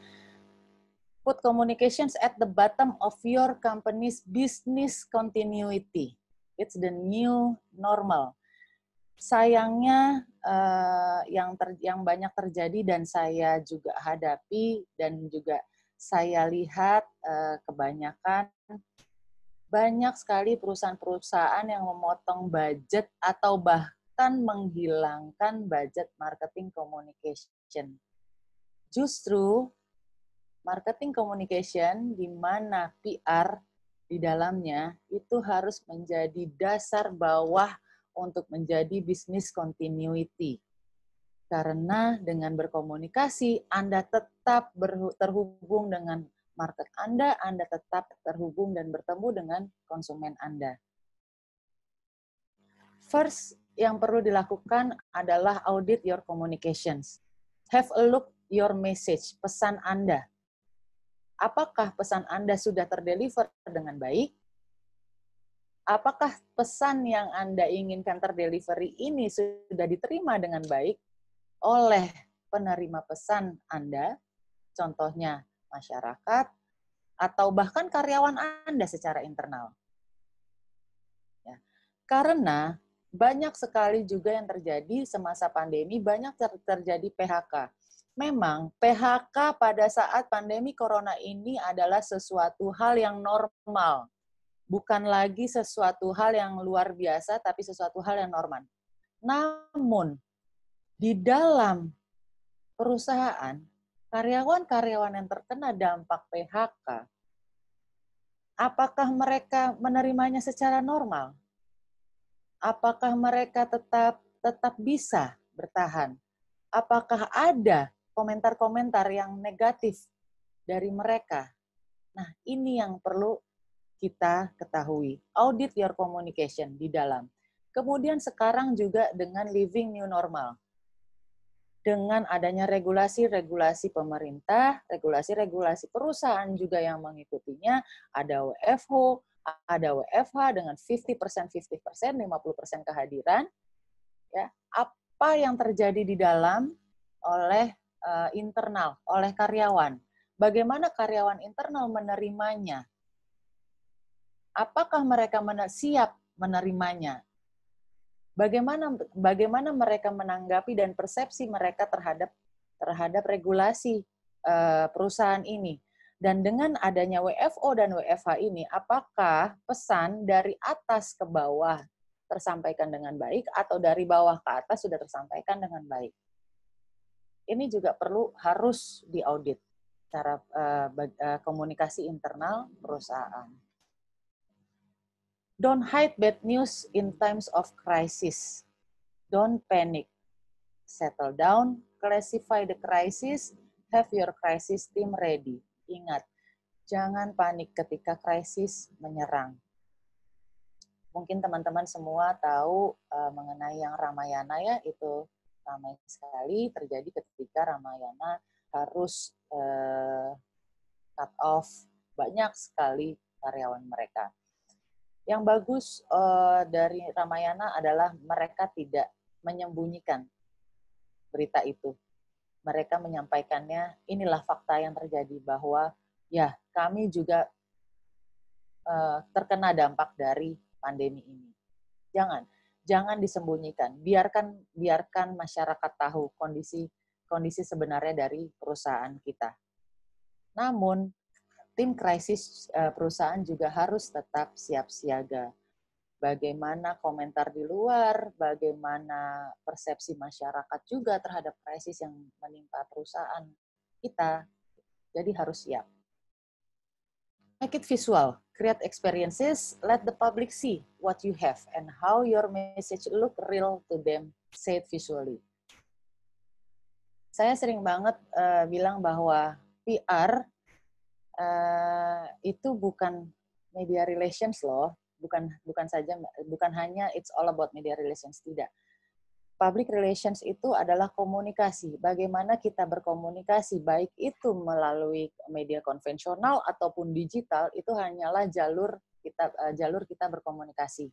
Put communications at the bottom of your company's business continuity. It's the new normal. Sayangnya yang banyak terjadi dan saya juga hadapi dan juga saya lihat kebanyakan banyak sekali perusahaan-perusahaan yang memotong budget atau bahkan menghilangkan budget marketing communication. Justru marketing communication di mana PR di dalamnya itu harus menjadi dasar bawah untuk menjadi business continuity. Karena dengan berkomunikasi, Anda tetap terhubung dengan market Anda tetap terhubung dan bertemu dengan konsumen Anda. First, yang perlu dilakukan adalah audit your communications. Have a look your message, pesan Anda. Apakah pesan Anda sudah terdeliver dengan baik? Apakah pesan yang Anda inginkan terdelivery ini sudah diterima dengan baik oleh penerima pesan Anda, contohnya masyarakat, atau bahkan karyawan Anda secara internal? Ya. Karena banyak sekali juga yang terjadi semasa pandemi, banyak terjadi PHK. Memang PHK pada saat pandemi corona ini adalah sesuatu hal yang normal. Bukan lagi sesuatu hal yang luar biasa, tapi sesuatu hal yang normal. Namun, di dalam perusahaan, karyawan-karyawan yang terkena dampak PHK, apakah mereka menerimanya secara normal? Apakah mereka tetap bisa bertahan? Apakah ada komentar-komentar yang negatif dari mereka? Nah, ini yang perlu kita ketahui. Audit your communication di dalam. Kemudian sekarang juga dengan living new normal. Dengan adanya regulasi-regulasi pemerintah, regulasi-regulasi perusahaan juga yang mengikutinya, ada WFH, ada WFH dengan 50%, 50%, 50% kehadiran. Ya, apa yang terjadi di dalam oleh internal, oleh karyawan. Bagaimana karyawan internal menerimanya? Apakah mereka siap menerimanya? Bagaimana mereka menanggapi dan persepsi mereka terhadap regulasi perusahaan ini? Dan dengan adanya WFO dan WFH ini, apakah pesan dari atas ke bawah tersampaikan dengan baik atau dari bawah ke atas sudah tersampaikan dengan baik? Ini juga harus diaudit cara komunikasi internal perusahaan. Don't hide bad news in times of crisis. Don't panic. Settle down, classify the crisis, have your crisis team ready. Ingat, jangan panik ketika krisis menyerang. Mungkin teman-teman semua tahu mengenai yang Ramayana ya, itu ramai sekali terjadi ketika Ramayana harus cut off banyak sekali karyawan mereka. Yang bagus dari Ramayana adalah mereka tidak menyembunyikan berita itu. Mereka menyampaikannya, inilah fakta yang terjadi bahwa ya kami juga terkena dampak dari pandemi ini. Jangan disembunyikan. Biarkan masyarakat tahu kondisi sebenarnya dari perusahaan kita. Namun tim krisis perusahaan juga harus tetap siap siaga. Bagaimana komentar di luar, bagaimana persepsi masyarakat juga terhadap krisis yang menimpa perusahaan kita. Jadi harus siap. Make it visual, create experiences, let the public see what you have and how your message look real to them, say it visually. Saya sering banget bilang bahwa PR itu bukan media relations loh, bukan hanya it's all about media relations, tidak. Public relations itu adalah komunikasi, bagaimana kita berkomunikasi, baik itu melalui media konvensional ataupun digital, itu hanyalah jalur kita berkomunikasi.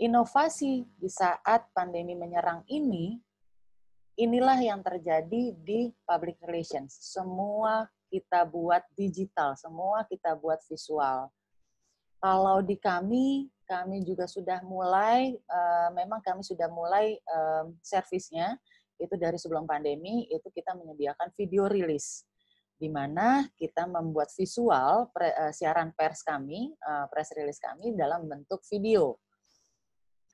Inovasi di saat pandemi menyerang inilah yang terjadi di public relations. Semua kita buat digital, semua kita buat visual. Kalau di kami juga sudah mulai, memang kami sudah mulai servisnya, itu dari sebelum pandemi, itu kita menyediakan video rilis, di mana kita membuat visual siaran pers kami, press release kami dalam bentuk video.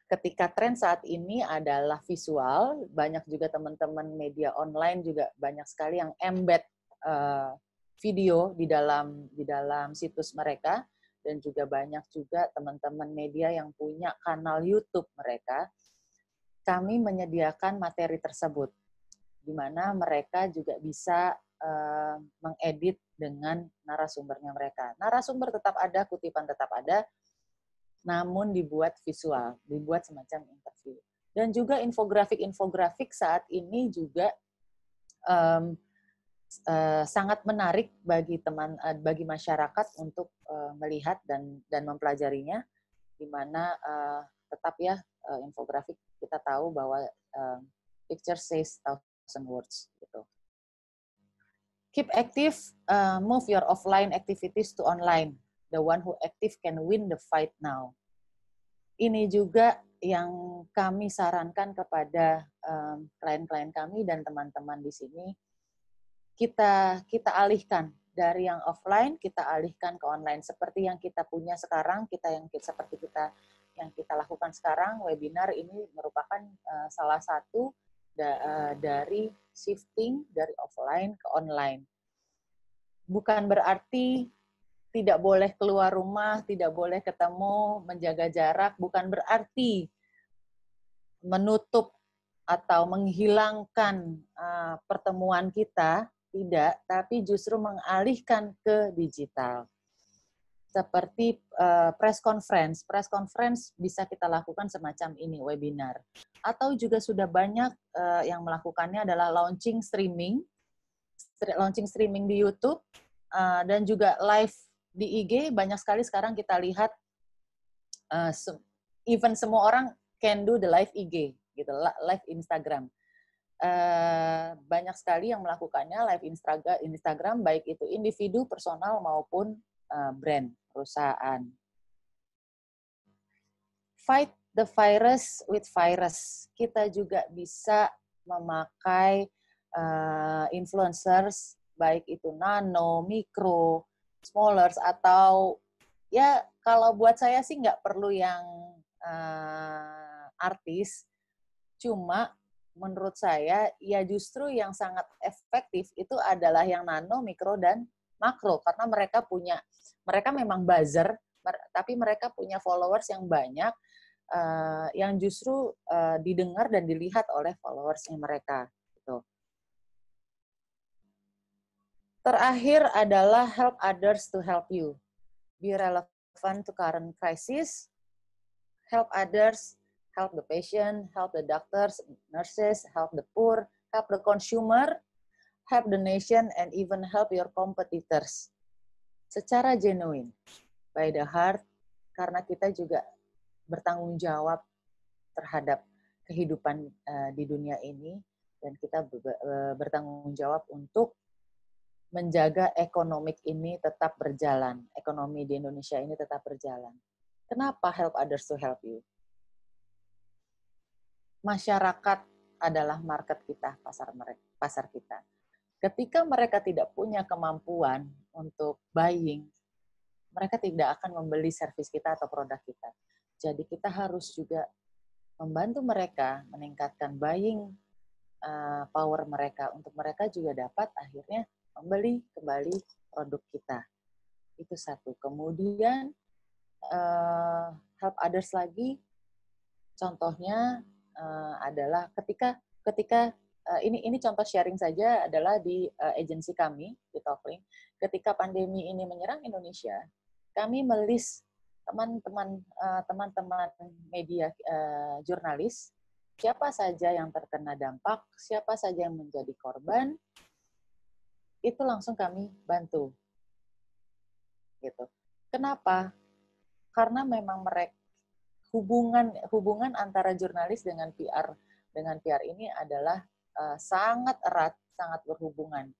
Ketika tren saat ini adalah visual, banyak juga teman-teman media online juga banyak sekali yang embed video di dalam situs mereka, dan juga banyak juga teman-teman media yang punya kanal YouTube mereka. Kami menyediakan materi tersebut, di mana mereka juga bisa mengedit dengan narasumbernya mereka. Narasumber tetap ada, kutipan tetap ada, namun dibuat visual, dibuat semacam interview. Dan juga infografik saat ini juga sangat menarik bagi masyarakat untuk melihat dan mempelajarinya, di mana tetap ya infografik kita tahu bahwa picture says 1,000 words gitu. Keep active, move your offline activities to online. The one who active can win the fight now. Ini juga yang kami sarankan kepada klien-klien kami dan teman-teman di sini. Kita alihkan dari yang offline, kita alihkan ke online. Seperti yang kita punya sekarang, yang kita lakukan sekarang, webinar ini merupakan salah satu dari shifting dari offline ke online. Bukan berarti tidak boleh keluar rumah, tidak boleh ketemu, menjaga jarak, bukan berarti menutup atau menghilangkan pertemuan kita, tidak, tapi justru mengalihkan ke digital. Seperti press conference bisa kita lakukan semacam ini, webinar. Atau juga sudah banyak yang melakukannya adalah launching streaming di YouTube, dan juga live di IG. Banyak sekali sekarang kita lihat, even semua orang can do the live IG. gitu, live Instagram. Banyak sekali yang melakukannya live Instagram, baik itu individu, personal maupun brand, perusahaan. Fight the virus with virus. Kita juga bisa memakai influencers, baik itu nano, mikro, smallers, atau ya kalau buat saya sih nggak perlu yang artis, cuma menurut saya ya justru yang sangat efektif itu adalah yang nano, mikro, dan makro, karena mereka memang buzzer, tapi mereka punya followers yang banyak, yang justru didengar dan dilihat oleh followersnya mereka. Gitu. Terakhir adalah help others to help you. Be relevant to current crisis. Help others, help the patient, help the doctors, nurses, help the poor, help the consumer, help the nation, and even help your competitors. Secara genuine, by the heart, karena kita juga bertanggung jawab terhadap kehidupan di dunia ini, dan kita bertanggung jawab untuk menjaga ekonomi ini tetap berjalan. Ekonomi di Indonesia ini tetap berjalan. Kenapa help others to help you? Masyarakat adalah market kita, pasar kita. Ketika mereka tidak punya kemampuan untuk buying, mereka tidak akan membeli servis kita atau produk kita. Jadi kita harus juga membantu mereka meningkatkan buying power mereka, untuk mereka juga dapat akhirnya membeli kembali produk kita. Itu satu. Kemudian help others lagi, contohnya adalah ketika ini contoh sharing saja adalah di agensi kami di Talklink. Ketika pandemi ini menyerang Indonesia, kami melis teman-teman media jurnalis, siapa saja yang terkena dampak, siapa saja yang menjadi korban, itu langsung kami bantu. Gitu. Kenapa? Karena memang mereka hubungan antara jurnalis dengan PR ini adalah sangat erat, sangat berhubungan.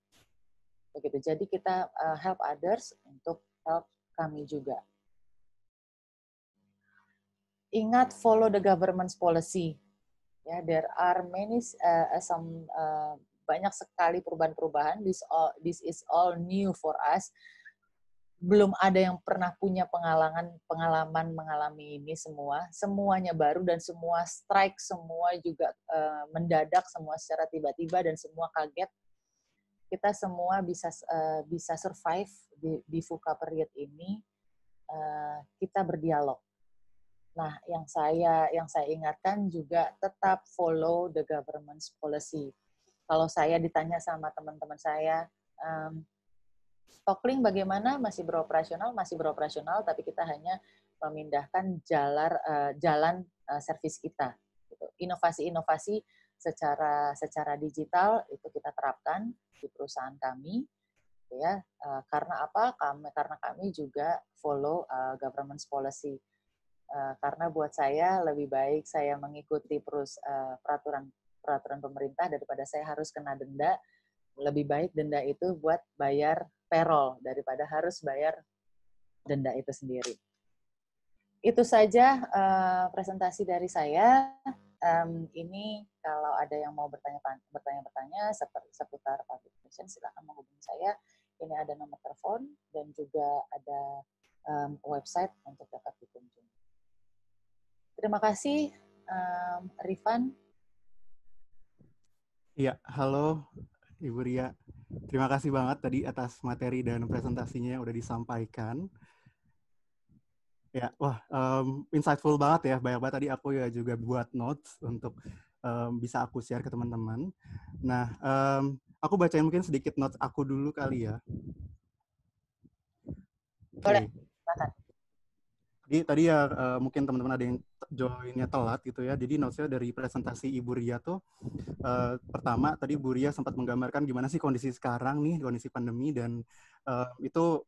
Begitu. Jadi kita help others untuk help kami juga. Ingat, follow the government's policy. Ya, there are many banyak sekali perubahan-perubahan. This is all new for us. Belum ada yang pernah punya pengalaman mengalami ini semua. Semuanya baru dan semua strike, semua juga mendadak, semua secara tiba-tiba dan semua kaget. Kita semua bisa survive di VUCA period ini. Kita berdialog. Nah, yang saya ingatkan juga tetap follow the government's policy. Kalau saya ditanya sama teman-teman saya, Talklink bagaimana? Masih beroperasional, tapi kita hanya memindahkan jalan servis kita. Inovasi-inovasi secara digital itu kita terapkan di perusahaan kami. Ya, karena apa? Karena kami juga follow government's policy. Karena buat saya lebih baik saya mengikuti peraturan pemerintah daripada saya harus kena denda. Lebih baik denda itu buat bayar payroll daripada harus bayar denda itu sendiri. Itu saja presentasi dari saya. Ini kalau ada yang mau bertanya seputar public relation, silakan menghubungi saya. Ini ada nomor telepon dan juga ada website untuk dapat dikunjungi. Terima kasih, Rifan. Iya, halo Ibu Ria. Terima kasih banget tadi atas materi dan presentasinya yang udah disampaikan. Ya, wah, insightful banget ya. Banyak banget tadi aku ya juga buat notes untuk bisa aku share ke teman-teman. Nah, aku bacain mungkin sedikit notes aku dulu kali ya. Boleh, silakan. Jadi tadi ya mungkin teman-teman ada yang joinnya telat gitu ya. Jadi notesnya dari presentasi Ibu Ria tuh pertama tadi Bu Ria sempat menggambarkan gimana sih kondisi sekarang nih, kondisi pandemi, dan itu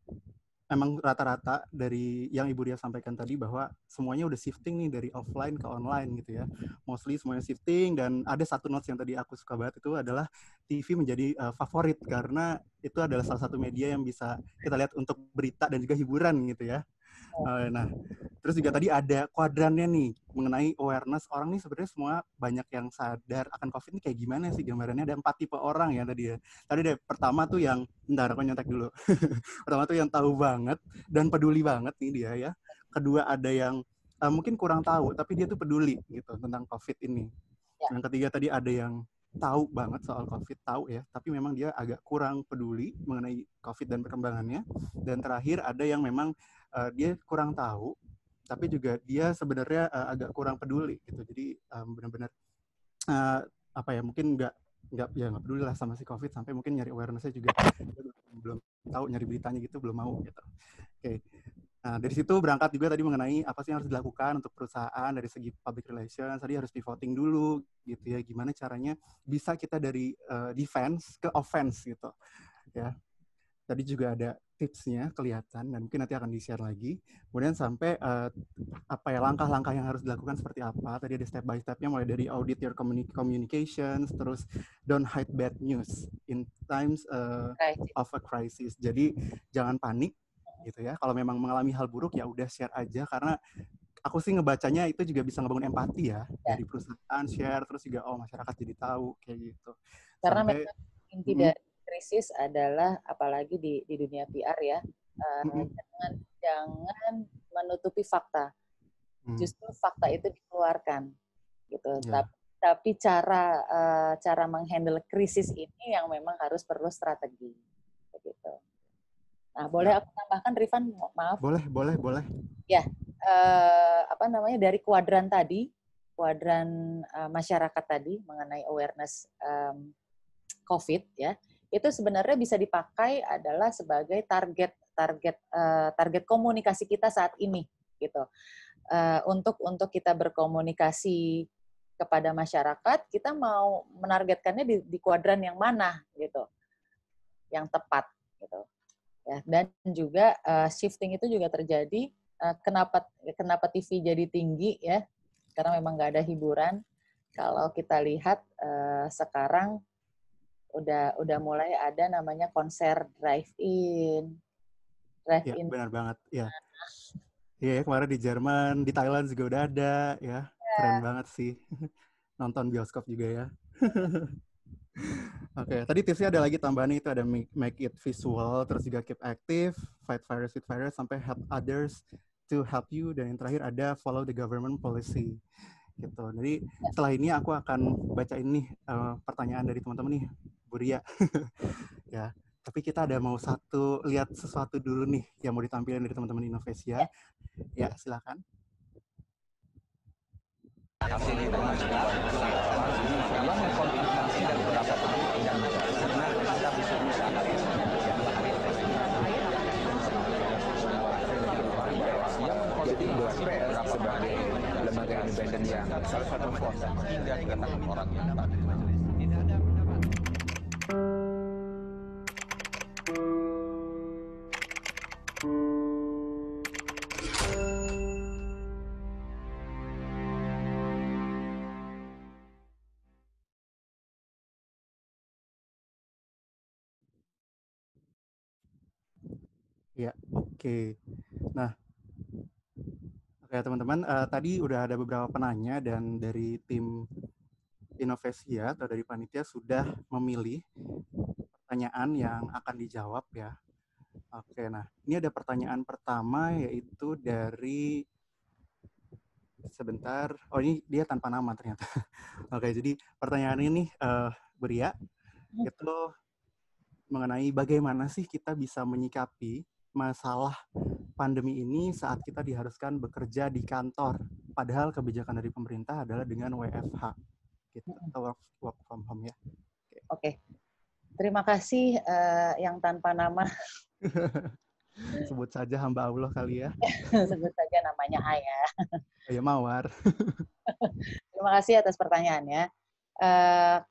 emang rata-rata dari yang Ibu Ria sampaikan tadi bahwa semuanya udah shifting nih dari offline ke online gitu ya. Mostly semuanya shifting, dan ada satu notes yang tadi aku suka banget, itu adalah TV menjadi favorit karena itu adalah salah satu media yang bisa kita lihat untuk berita dan juga hiburan gitu ya. Nah, terus juga tadi ada kuadrannya nih mengenai awareness orang nih, sebenarnya semua banyak yang sadar akan COVID ini kayak gimana sih gambarannya. Ada 4 tipe orang ya tadi ya. Tadi deh pertama tuh yang, bentar aku nyontek dulu. Pertama tuh yang tahu banget dan peduli banget nih dia ya. Kedua ada yang mungkin kurang tahu tapi dia tuh peduli gitu tentang COVID ini. Ya. Yang ketiga tadi ada yang tahu banget soal COVID, tahu ya, tapi memang dia agak kurang peduli mengenai COVID dan perkembangannya. Dan terakhir ada yang memang dia kurang tahu, tapi juga dia sebenarnya agak kurang peduli gitu. Jadi benar-benar apa ya, mungkin nggak peduli lah sama si COVID, sampai mungkin nyari awareness-nya juga belum tahu, nyari beritanya gitu belum mau gitu. Oke. Nah, dari situ berangkat juga tadi mengenai apa sih yang harus dilakukan untuk perusahaan dari segi public relations. Tadi harus pivoting dulu gitu ya, gimana caranya bisa kita dari defense ke offense gitu ya. Tadi juga ada tipsnya kelihatan dan mungkin nanti akan di-share lagi. Kemudian sampai apa ya, langkah-langkah yang harus dilakukan seperti apa. Tadi ada step by stepnya, mulai dari audit your communications, terus don't hide bad news in times of a crisis. Jadi jangan panik gitu ya. Kalau memang mengalami hal buruk ya udah share aja, karena aku sih ngebacanya itu juga bisa ngebangun empati ya, dari perusahaan share, terus juga masyarakat jadi tahu kayak gitu. Karena Sampai memang inti dari krisis adalah, apalagi di dunia PR ya, jangan menutupi fakta. Justru fakta itu dikeluarkan gitu. Tapi cara menghandle krisis ini yang memang harus perlu strategi begitu. Nah, boleh aku tambahkan, Rifan? Maaf. Boleh. Ya, apa namanya, dari kuadran tadi, kuadran masyarakat tadi mengenai awareness COVID ya, itu sebenarnya bisa dipakai adalah sebagai target komunikasi kita saat ini gitu. Untuk kita berkomunikasi kepada masyarakat, kita mau menargetkannya di kuadran yang mana gitu, yang tepat gitu ya. Dan juga shifting itu juga terjadi. Kenapa TV jadi tinggi ya, karena memang nggak ada hiburan. Kalau kita lihat sekarang udah mulai ada namanya konser drive-in. Ya, benar banget ya. Iya, kemarin di Jerman, di Thailand juga udah ada ya. Keren banget sih. Nonton bioskop juga ya. Oke, tadi tipsnya ada lagi tambahan, itu ada make it visual, terus juga keep active, fight virus with virus, sampai help others to help you, dan yang terakhir ada follow the government policy gitu. Jadi setelah ini aku akan baca ini pertanyaan dari teman-teman nih, Bu Ria. Ya, tapi kita ada mau lihat sesuatu dulu nih yang mau ditampilkan dari teman-teman Innovesia. Ya, silakan. Jadi BPR sebagai lembaga independen yang salah satu force hingga kedatangan orang yang tidak ada. Ya, oke. Nah, oke teman-teman, tadi udah ada beberapa penanya dan dari tim Innovesia atau dari panitia sudah memilih pertanyaan yang akan dijawab ya. Oke, nah ini ada pertanyaan pertama, yaitu dari, sebentar, ini dia tanpa nama ternyata. Oke, jadi pertanyaan ini Beria itu mengenai bagaimana sih kita bisa menyikapi masalah pandemi ini saat kita diharuskan bekerja di kantor, padahal kebijakan dari pemerintah adalah dengan WFH gitu, atau work from home ya. Oke. Terima kasih yang tanpa nama. Sebut saja hamba Allah kali ya. Sebut saja namanya Aya. Ya, Mawar. Terima kasih atas pertanyaannya.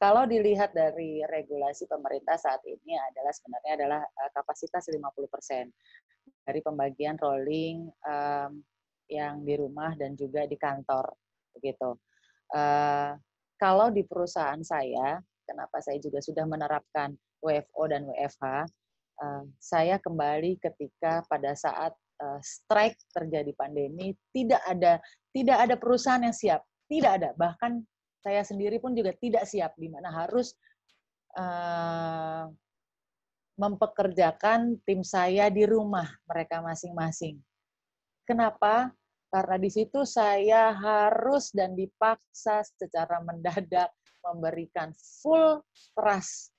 Kalau dilihat dari regulasi pemerintah saat ini sebenarnya adalah kapasitas 50%. dari pembagian rolling yang di rumah dan juga di kantor, begitu. Kalau di perusahaan saya, kenapa saya juga sudah menerapkan WFO dan WFH, saya kembali ketika pada saat strike terjadi pandemi, tidak ada perusahaan yang siap, tidak ada. Bahkan saya sendiri pun juga tidak siap, di mana harus mempekerjakan tim saya di rumah mereka masing-masing. Kenapa? Karena di situ saya harus dan dipaksa secara mendadak memberikan full trust,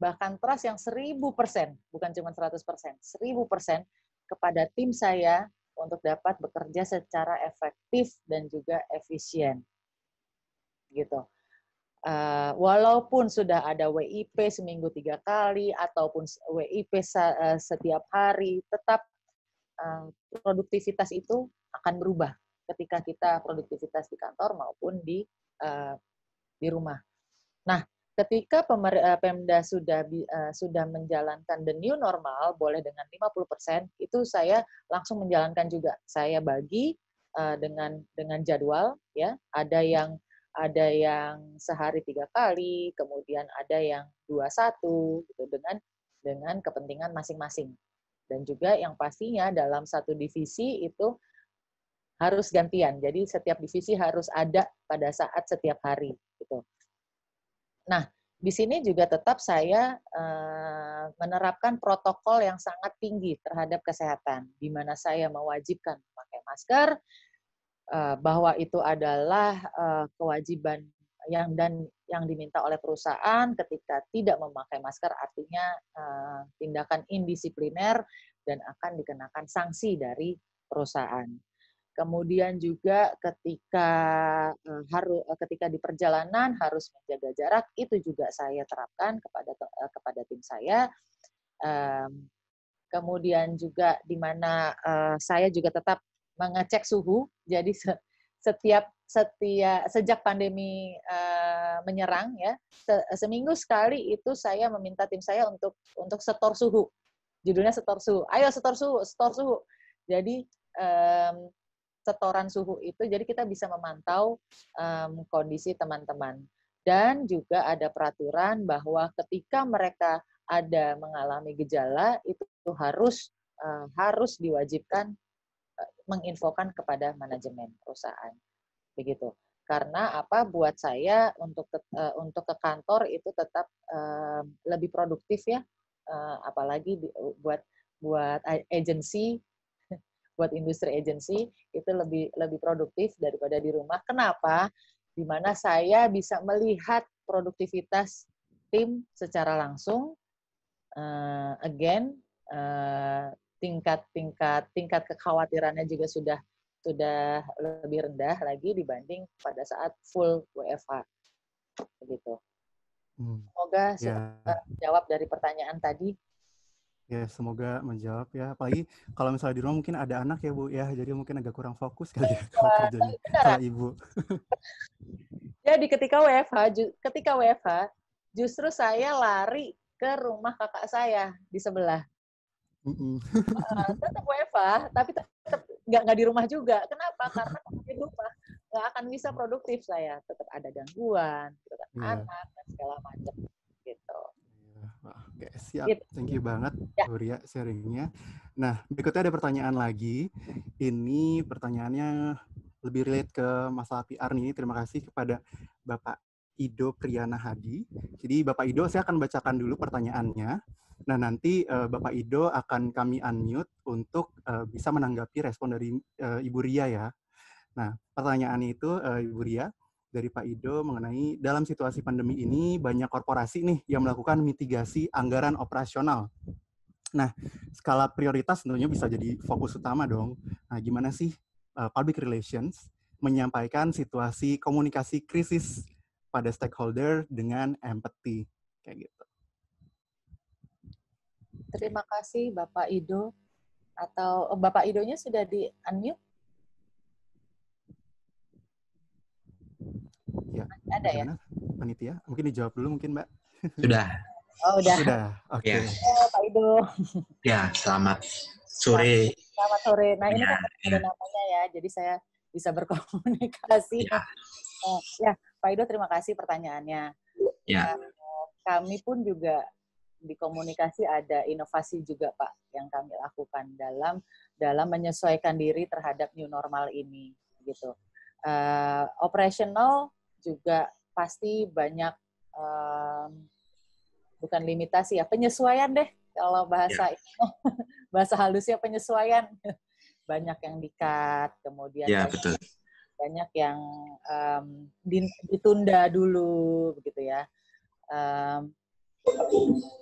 bahkan trust yang 1000%, bukan cuma 100%, 1000% kepada tim saya untuk dapat bekerja secara efektif dan juga efisien. Gitu. Walaupun sudah ada WIP seminggu 3 kali ataupun WIP setiap hari, tetap produktivitas itu akan berubah ketika kita produktivitas di kantor maupun di rumah. Nah, ketika Pemda sudah menjalankan the new normal, boleh dengan 50%, itu saya langsung menjalankan juga. Saya bagi dengan jadwal, ya. Ada yang sehari 3 kali, kemudian ada yang 21, gitu, dengan kepentingan masing-masing. Dan juga yang pastinya dalam satu divisi itu harus gantian. Jadi setiap divisi harus ada pada saat setiap hari, gitu. Nah, di sini juga tetap saya menerapkan protokol yang sangat tinggi terhadap kesehatan, di mana saya mewajibkan memakai masker, bahwa itu adalah kewajiban yang diminta oleh perusahaan. Ketika tidak memakai masker artinya tindakan indisipliner dan akan dikenakan sanksi dari perusahaan. Kemudian juga ketika di perjalanan harus menjaga jarak, itu juga saya terapkan kepada tim saya. Kemudian juga di mana saya juga tetap mengecek suhu. Jadi sejak pandemi menyerang, ya, seminggu sekali itu saya meminta tim saya untuk setor suhu. Judulnya setor suhu. Ayo setor suhu. Jadi setoran suhu itu, jadi kita bisa memantau kondisi teman-teman. Dan juga ada peraturan bahwa ketika mereka ada mengalami gejala, itu harus diwajibkan menginfokan kepada manajemen perusahaan, begitu. Karena apa? Buat saya untuk ke kantor itu tetap lebih produktif, ya, apalagi buat agensi, buat industri agensi itu lebih produktif daripada di rumah. Kenapa? Di mana saya bisa melihat produktivitas tim secara langsung. Tingkat kekhawatirannya juga sudah lebih rendah lagi dibanding pada saat full WFH, begitu. Semoga jawab dari pertanyaan tadi. Ya, semoga menjawab, ya. Apalagi kalau misalnya di rumah mungkin ada anak, ya, Bu, ya. Jadi mungkin agak kurang fokus kali ya kalau kerjanya, kalau Ibu. Jadi ketika WFH justru saya lari ke rumah kakak saya di sebelah. Tetap WFH, tapi tetap nggak di rumah juga. Kenapa? Karena di rumah nggak akan bisa produktif saya. Tetap ada gangguan, gitu kan, anak dan segala macam, gitu. Oke, siap. Thank you banget, Bu Ria, sharingnya. Nah, berikutnya ada pertanyaan lagi. Ini pertanyaannya lebih relate ke masalah PR nih. Terima kasih kepada Bapak Ido Priyana Hadi. Jadi Bapak Ido, saya akan bacakan dulu pertanyaannya. Nah, nanti Bapak Ido akan kami unmute untuk bisa menanggapi respon dari Ibu Ria, ya. Nah, pertanyaannya itu, Ibu Ria, dari Pak Ido mengenai dalam situasi pandemi ini banyak korporasi nih yang melakukan mitigasi anggaran operasional. Nah, skala prioritas tentunya bisa jadi fokus utama dong. Nah, gimana sih public relations menyampaikan situasi komunikasi krisis pada stakeholder dengan empathy, kayak gitu. Terima kasih Bapak Ido. Atau Bapak Idonya sudah di-unmute? Ya, ada ya? Panitia, mungkin dijawab dulu mungkin, Mbak. Sudah. Oh, udah. Sudah, oke. Ya. Pak Ido. Ya, selamat sore. Selamat sore. Nah, ini Ya, kan ada namanya ya, jadi saya bisa berkomunikasi. ya, Ya, Pak Ido, terima kasih pertanyaannya. ya, Kami pun juga di komunikasi ada inovasi juga, Pak, yang kami lakukan dalam menyesuaikan diri terhadap new normal ini, gitu. Operational juga pasti banyak, bukan limitasi ya, penyesuaian deh kalau bahasa bahasa halusnya penyesuaian. Banyak yang di-cut, kemudian ya, betul. banyak yang ditunda dulu, begitu ya.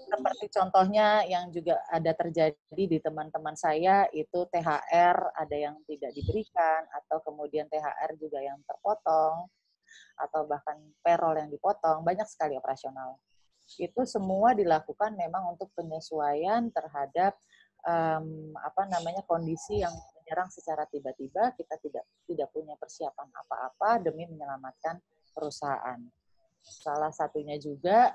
Seperti contohnya yang juga ada terjadi di teman-teman saya, itu THR ada yang tidak diberikan, atau kemudian THR juga yang terpotong, atau bahkan payroll yang dipotong, banyak sekali operasional. Itu semua dilakukan memang untuk penyesuaian terhadap kondisi yang menyerang secara tiba-tiba. Kita tidak punya persiapan apa-apa demi menyelamatkan perusahaan. Salah satunya juga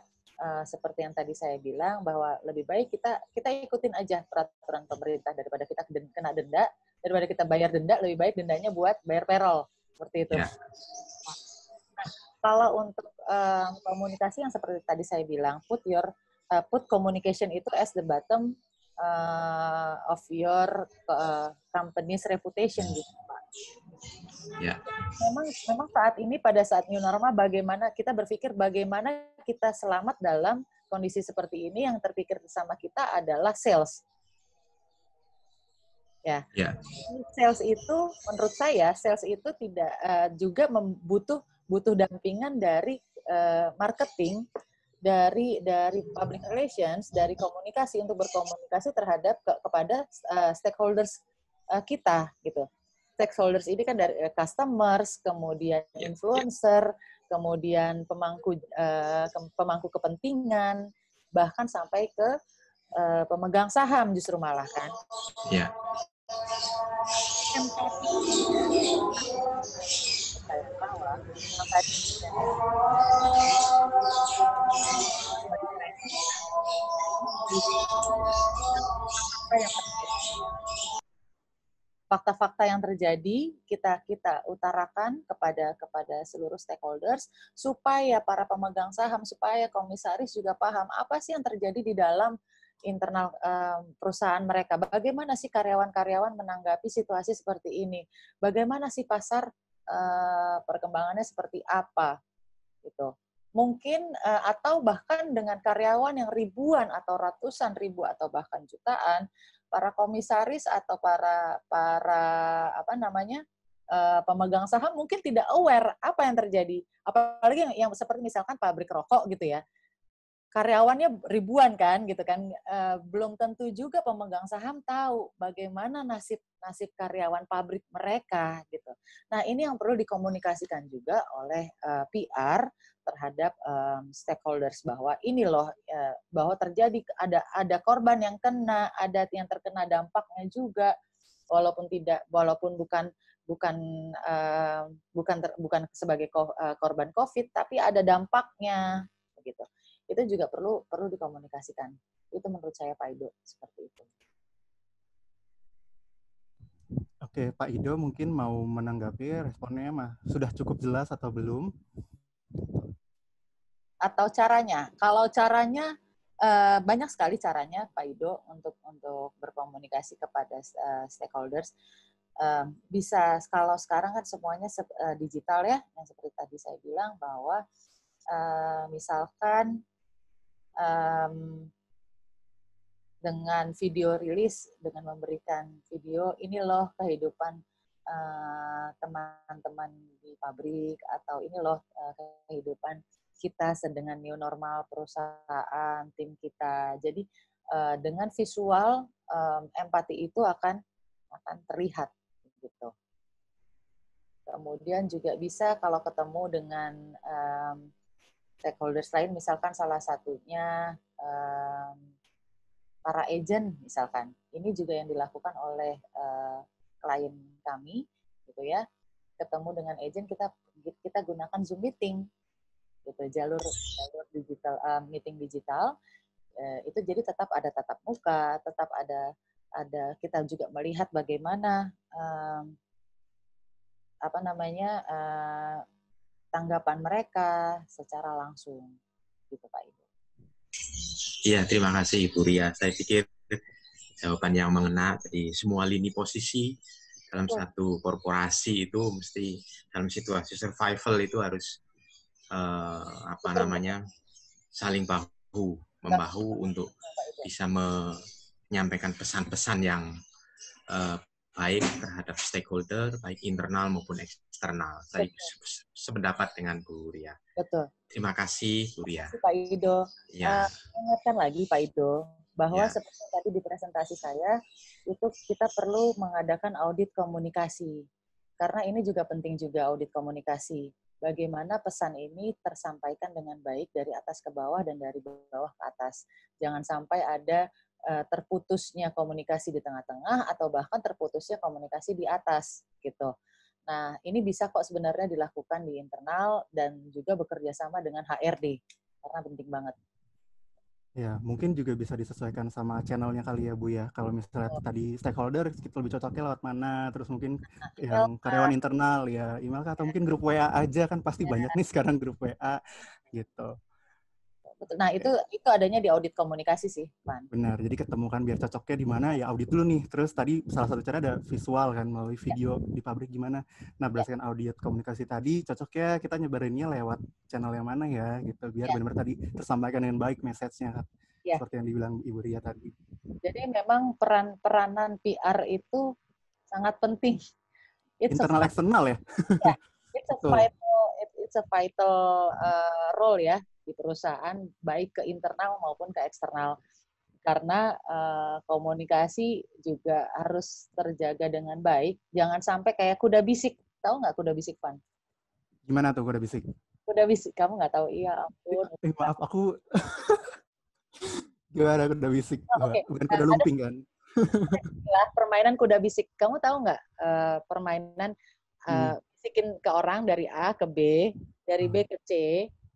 seperti yang tadi saya bilang, bahwa lebih baik kita ikutin aja peraturan pemerintah daripada kita kena denda, daripada kita bayar denda, lebih baik dendanya buat bayar payroll, seperti itu. Ya. Kalau untuk komunikasi yang seperti tadi saya bilang, put communication itu as the bottom of your company's reputation, gitu, Pak. Ya. Memang saat ini, pada saat new normal, bagaimana kita berpikir bagaimana kita selamat dalam kondisi seperti ini, yang terpikir bersama kita adalah sales. Ya. Sales itu, menurut saya, sales itu tidak juga butuh dampingan dari marketing, dari public relations, dari komunikasi, untuk berkomunikasi terhadap kepada stakeholders kita, gitu. Stakeholders ini kan dari customers, kemudian influencer, kemudian pemangku kepentingan, bahkan sampai ke pemegang saham justru malah kan. Ya. Fakta-fakta yang terjadi kita utarakan kepada seluruh stakeholders, supaya para pemegang saham, supaya komisaris juga paham apa sih yang terjadi di dalam internal perusahaan mereka. Bagaimana sih karyawan-karyawan menanggapi situasi seperti ini? Bagaimana sih pasar perkembangannya seperti apa? Gitu. Mungkin atau bahkan dengan karyawan yang ribuan atau ratusan ribu atau bahkan jutaan, para komisaris atau para pemegang saham mungkin tidak aware apa yang terjadi. Apalagi yang seperti misalkan pabrik rokok gitu ya. Karyawannya ribuan kan gitu kan, belum tentu juga pemegang saham tahu bagaimana nasib karyawan pabrik mereka gitu. Nah, ini yang perlu dikomunikasikan juga oleh PR terhadap stakeholders, bahwa ini loh bahwa terjadi ada korban yang kena, ada yang terkena dampaknya juga, walaupun bukan sebagai korban COVID, tapi ada dampaknya begitu. Itu juga perlu dikomunikasikan. Itu menurut saya, Pak Ido, seperti itu. Oke, Pak Ido mungkin mau menanggapi responnya sudah cukup jelas atau belum? Atau caranya? Kalau caranya banyak sekali caranya, Pak Ido, untuk berkomunikasi kepada stakeholders. Bisa, kalau sekarang kan semuanya digital ya, yang seperti tadi saya bilang, bahwa misalkan dengan video rilis, dengan memberikan video, ini loh kehidupan teman-teman di pabrik, atau ini loh kehidupan kita dengan new normal perusahaan, tim kita. Jadi dengan visual, empati itu akan terlihat gitu. Kemudian juga bisa kalau ketemu dengan stakeholders lain, misalkan salah satunya para agent misalkan. Ini juga yang dilakukan oleh klien kami, gitu ya. Ketemu dengan agent, kita gunakan Zoom meeting, gitu, jalur digital, meeting digital. Itu jadi tetap ada tatap muka, tetap ada kita juga melihat bagaimana tanggapan mereka secara langsung, gitu Pak Ibu. Iya, terima kasih Ibu Ria. Saya pikir jawaban yang mengena. Jadi semua lini posisi dalam satu korporasi itu mesti dalam situasi survival itu harus saling bahu-membahu untuk bisa menyampaikan pesan-pesan yang baik terhadap stakeholder, baik internal maupun eksternal. Saya sependapat dengan Bu Ria. Betul. Terima kasih, Bu Ria. Terima kasih, Pak Ido. Ya. Ingatkan lagi, Pak Ido, bahwa seperti tadi di presentasi saya, itu kita perlu mengadakan audit komunikasi. Karena ini juga penting juga audit komunikasi. Bagaimana pesan ini tersampaikan dengan baik dari atas ke bawah dan dari bawah ke atas. Jangan sampai ada terputusnya komunikasi di tengah-tengah atau bahkan terputusnya komunikasi di atas gitu. Nah, ini bisa kok sebenarnya dilakukan di internal dan juga bekerja sama dengan HRD karena penting banget. Ya, mungkin juga bisa disesuaikan sama channelnya kali ya Bu ya. Kalau misalnya tadi stakeholder, kita lebih cocoknya lewat mana, terus mungkin yang karyawan internal ya email atau mungkin grup WA aja kan pasti banyak nih sekarang grup WA gitu. Nah, itu adanya di audit komunikasi sih, Pan. Benar, jadi ketemu kan biar cocoknya di mana ya audit dulu nih. Terus tadi salah satu cara ada visual kan, melalui video di pabrik gimana. Nah, berdasarkan audit komunikasi tadi, cocoknya kita nyebarinnya lewat channel yang mana ya, gitu. Biar benar-benar tadi tersampaikan dengan baik message-nya kan. Seperti yang dibilang Ibu Ria tadi. Jadi memang peranan PR itu sangat penting. Internal eksternal ya? Yeah, it's a vital role ya di perusahaan, baik ke internal maupun ke eksternal. Karena komunikasi juga harus terjaga dengan baik. Jangan sampai kayak kuda bisik. Tahu nggak kuda bisik, Pan? Gimana tuh kuda bisik? Kuda bisik, kamu nggak tahu? Iya, ampun. Maaf, aku... Gimana kuda bisik? Okay. Bukan kuda lumping kan? Permainan kuda bisik. Kamu tahu nggak permainan bisikin ke orang dari A ke B, dari B ke C,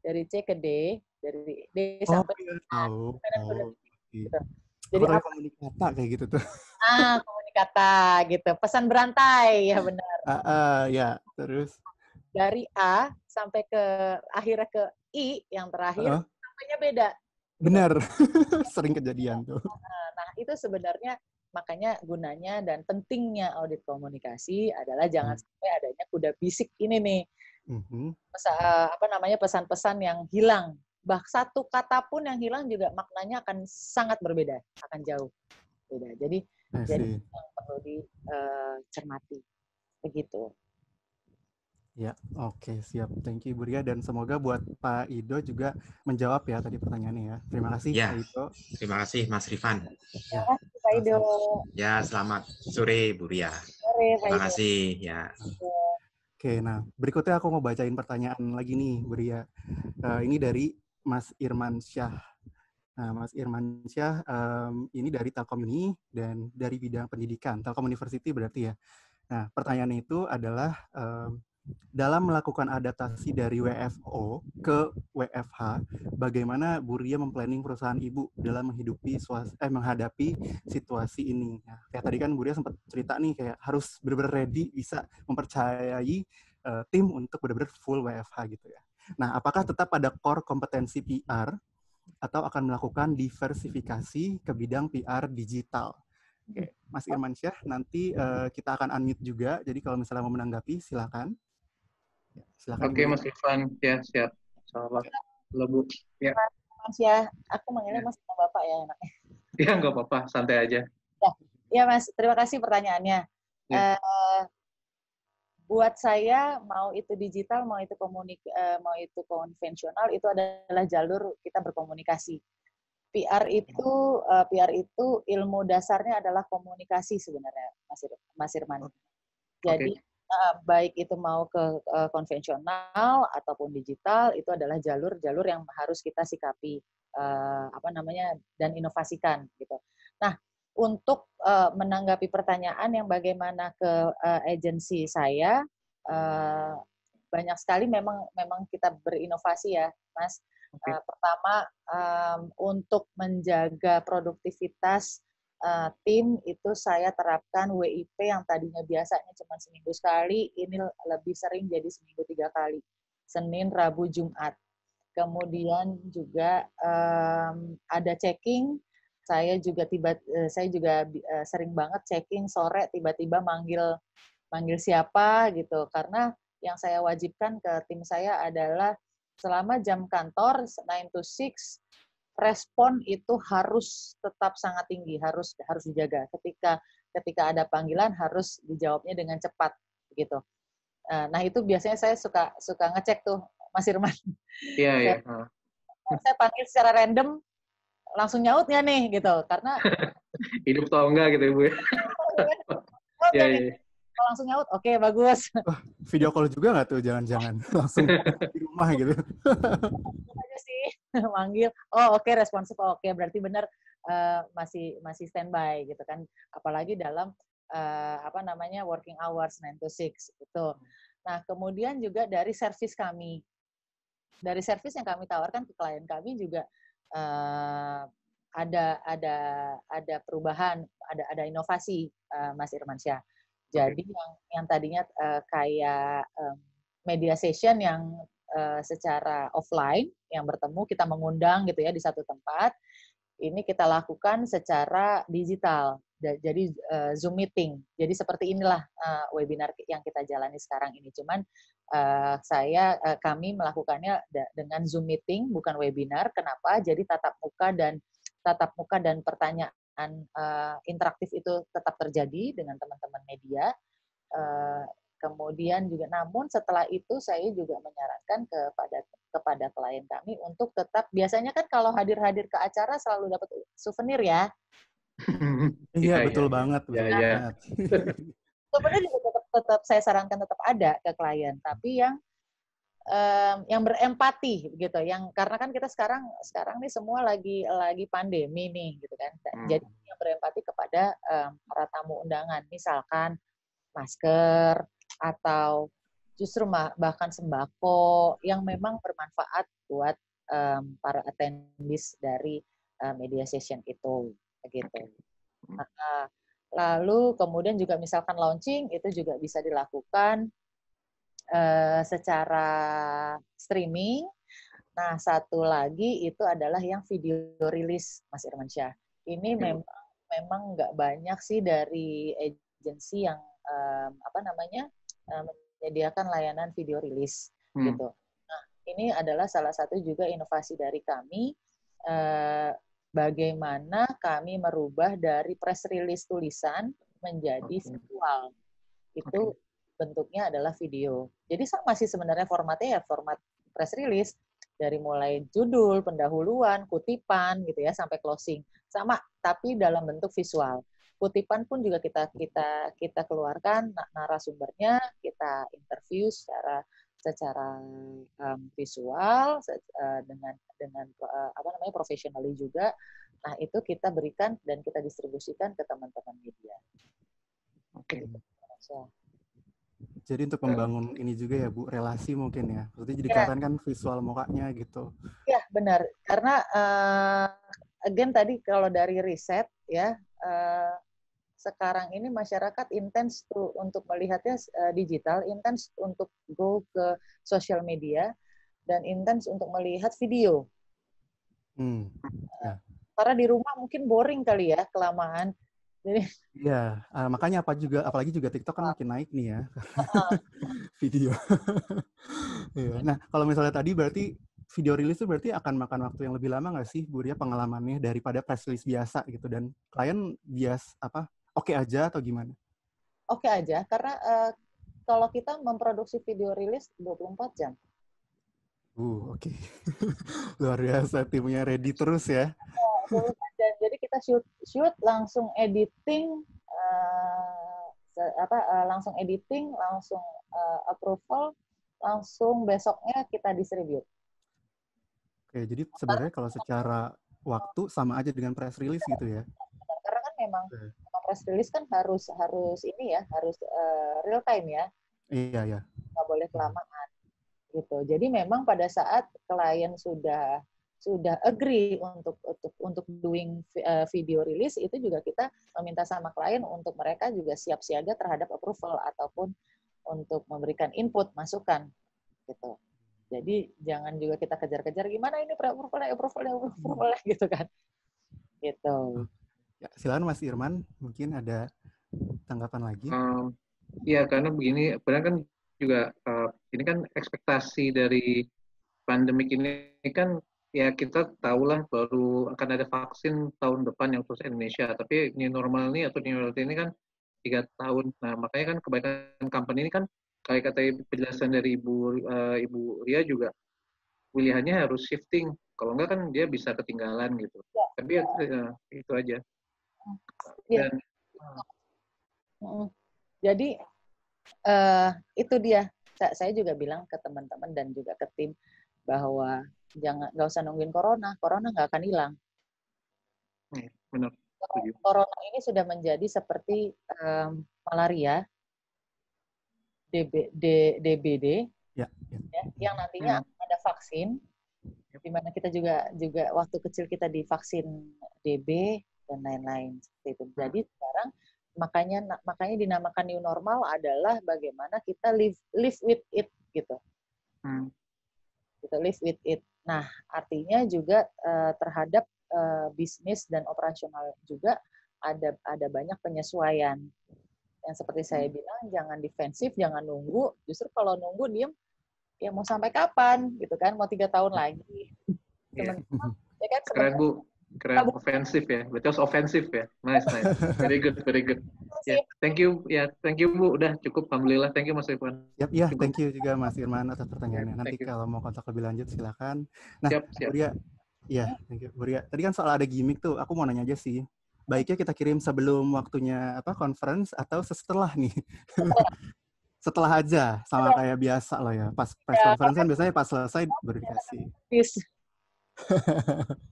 dari C ke D, dari D sampai A. Gitu. Jadi komunikata kayak gitu tuh. Komunikata gitu. Pesan berantai, ya benar. Ya, terus dari A sampai ke akhirnya ke I yang terakhir sampainya beda. Benar. Sering kejadian tuh. Nah, itu sebenarnya makanya gunanya dan pentingnya audit komunikasi adalah jangan sampai adanya kuda bisik ini nih. Pesan-pesan yang hilang. Satu kata pun yang hilang juga maknanya akan sangat berbeda, akan jauh beda. Jadi yang perlu dicermati. Begitu. Ya, oke, siap. Thank you, Ibu Ria. Dan semoga buat Pak Ido juga menjawab ya tadi pertanyaannya ya. Terima kasih, ya, Pak Ido. Terima kasih, Mas Rifan. Terima kasih, Pak Ido. Ya, selamat sore, Bu Ria. Sore, Pak Ido. Terima kasih. Ya. Oke, nah berikutnya aku mau bacain pertanyaan lagi nih, Bu Ria. Ini dari Mas Irman Syah. Nah, Mas Irman Syah ini dari Telkom Uni dan dari bidang pendidikan, Telkom University berarti ya. Nah, pertanyaannya itu adalah dalam melakukan adaptasi dari WFO ke WFH, bagaimana Bu Ria memplanning perusahaan Ibu dalam menghadapi situasi ini? Nah, kayak tadi kan Bu Ria sempat cerita nih kayak harus benar-benar ready, bisa mempercayai tim untuk benar-benar full WFH gitu ya. Nah, apakah tetap ada core kompetensi PR atau akan melakukan diversifikasi ke bidang PR digital? Oke, Mas Irman Syah, nanti kita akan unmute juga. Jadi kalau misalnya mau menanggapi, silakan. Silakan. Oke, Mas Irfan. Ya, siap. Salam. Halo, Bu. Ya. Mas ya, aku manggilnya Mas sama Bapak ya enaknya. Ya, nggak apa-apa. Santai aja. Ya, Mas. Terima kasih pertanyaannya. Ya. Buat saya, mau itu digital, mau itu konvensional, itu adalah jalur kita berkomunikasi. PR itu ilmu dasarnya adalah komunikasi sebenarnya, Mas Irman. Jadi baik itu mau ke konvensional ataupun digital, itu adalah jalur-jalur yang harus kita sikapi dan inovasikan gitu. Nah, untuk menanggapi pertanyaan yang bagaimana ke agensi saya, banyak sekali memang kita berinovasi ya, Mas. Pertama, untuk menjaga produktivitas tim itu saya terapkan WIP yang tadinya biasanya cuma seminggu sekali, ini lebih sering jadi seminggu 3 kali. Senin, Rabu, Jumat. Kemudian juga ada checking. Saya juga sering banget checking sore tiba-tiba manggil siapa gitu, karena yang saya wajibkan ke tim saya adalah selama jam kantor 9 to 6 respon itu harus tetap sangat tinggi, harus dijaga. Ketika ada panggilan harus dijawabnya dengan cepat gitu. Nah, itu biasanya saya suka ngecek tuh, Mas Irman. Iya. Saya panggil secara random, langsung nyaut nggak nih gitu, karena hidup tau enggak gitu Ibu ya. Iya. Langsung nyaut, oke, bagus. Video call juga nggak tuh, jangan-jangan langsung di rumah gitu. Aja sih manggil, oke, responsif, oke, berarti benar masih standby gitu kan, apalagi dalam working hours 9 to 6 gitu. Nah, kemudian juga dari servis kami. Dari servis yang kami tawarkan ke klien kami juga ada perubahan, ada inovasi, Mas Irmansyah. Jadi yang tadinya kayak media session yang secara offline, yang bertemu kita mengundang gitu ya di satu tempat, ini kita lakukan secara digital. Jadi Zoom meeting. Jadi seperti inilah webinar yang kita jalani sekarang ini. Cuman kami melakukannya dengan Zoom meeting, bukan webinar. Kenapa? Jadi tatap muka dan pertanyaan interaktif itu tetap terjadi dengan teman-teman media. Kemudian juga, namun setelah itu saya juga menyarankan kepada klien kami untuk tetap, biasanya kan kalau hadir ke acara selalu dapat souvenir ya. Iya, betul banget. Souvenir juga tetap saya sarankan tetap ada ke klien, tapi yang berempati gitu, yang karena kan kita sekarang nih semua lagi pandemi nih gitu kan. Jadi yang berempati kepada para tamu undangan, misalkan masker atau justru bahkan sembako yang memang bermanfaat buat para attendees dari media session itu begitu. Lalu kemudian juga misalkan launching itu juga bisa dilakukan secara streaming. Nah, satu lagi itu adalah yang video rilis, Mas Irmansyah. Ini memang nggak banyak sih dari agensi yang menyediakan layanan video rilis gitu. Nah, ini adalah salah satu juga inovasi dari kami, bagaimana kami merubah dari press release tulisan menjadi visual. Itu bentuknya adalah video. Jadi sama sih sebenarnya formatnya ya format press release, dari mulai judul, pendahuluan, kutipan gitu ya sampai closing. Sama, tapi dalam bentuk visual. Kutipan pun juga kita keluarkan narasumbernya, kita interview secara visual dengan profesionally juga. Nah, itu kita berikan dan kita distribusikan ke teman-teman media. Oke. Jadi untuk membangun ini juga ya Bu, relasi mungkin ya. Maksudnya jadi kelihatan kan visual mukanya gitu. Ya, benar. Karena again tadi kalau dari riset ya, sekarang ini masyarakat intens untuk melihatnya digital, intens untuk go ke social media, dan intens untuk melihat video. Karena di rumah mungkin boring kali ya, kelamaan. Iya, makanya apalagi juga TikTok kan makin naik nih ya. Video. Nah, kalau misalnya tadi berarti video rilis itu berarti akan makan waktu yang lebih lama nggak sih, Bu Ria, pengalamannya daripada press release biasa gitu, dan klien oke aja atau gimana? Oke aja, karena kalau kita memproduksi video rilis 24 jam. Oke. Luar biasa, timnya ready terus ya. Jadi kita shoot langsung editing, langsung approval, langsung besoknya kita distribute. Oke, jadi sebenarnya kalau secara waktu sama aja dengan press release gitu ya? Karena kan memang press release kan harus ini ya, harus real time ya. Iya. Nggak boleh kelamaan gitu. Jadi memang pada saat klien sudah sudah agree untuk doing video release, itu juga kita meminta sama klien untuk mereka juga siap siaga terhadap approval ataupun untuk memberikan input, masukan gitu. Jadi jangan juga kita kejar-kejar gimana ini approval gitu kan. Gitu. Ya, silakan Mas Irman, mungkin ada tanggapan lagi. Iya, karena begini, benar kan juga ini kan ekspektasi dari pandemik ini kan ya kita tahulah baru akan ada vaksin tahun depan yang khusus Indonesia, tapi new normal ini atau new reality ini kan 3 tahun. Nah, makanya kan kebanyakan company ini kan kayak kata penjelasan dari Ibu Ria juga pilihannya harus shifting. Kalau enggak kan dia bisa ketinggalan gitu. Ya. Tapi ya, itu aja. Ya. Dan, jadi itu dia. Saya juga bilang ke teman-teman dan juga ke tim bahwa nggak usah nungguin corona nggak akan hilang. Benar. Corona ini sudah menjadi seperti malaria, DBD, ya, yang nantinya ada vaksin, di mana kita juga waktu kecil kita divaksin DB dan lain-lain seperti itu. Jadi sekarang makanya dinamakan new normal adalah bagaimana kita live with it gitu. Kita live with it. Nah, artinya juga terhadap bisnis dan operasional juga ada banyak penyesuaian. Yang seperti saya bilang, jangan defensif, jangan nunggu. Justru kalau nunggu diem, ya mau sampai kapan gitu kan? Mau 3 tahun lagi. Yeah. Ya kan, keren Bu, keren, ofensif ya. Betul, ofensif ya. Nice. Very good. Ya, thank you Bu. Udah cukup, alhamdulillah. Thank you Mas Irfan. Ya, thank you juga Mas Irman atas pertanyaannya. Nanti kalau mau kontak lebih lanjut silakan. Nah, siap. Buria, ya, thank you Buria. Tadi kan soal ada gimmick tuh, aku mau nanya aja sih. Baiknya kita kirim sebelum waktunya conference atau setelah nih? Setelah aja, sama kayak biasa loh ya. Pas press conference kan biasanya pas selesai baru dikasih.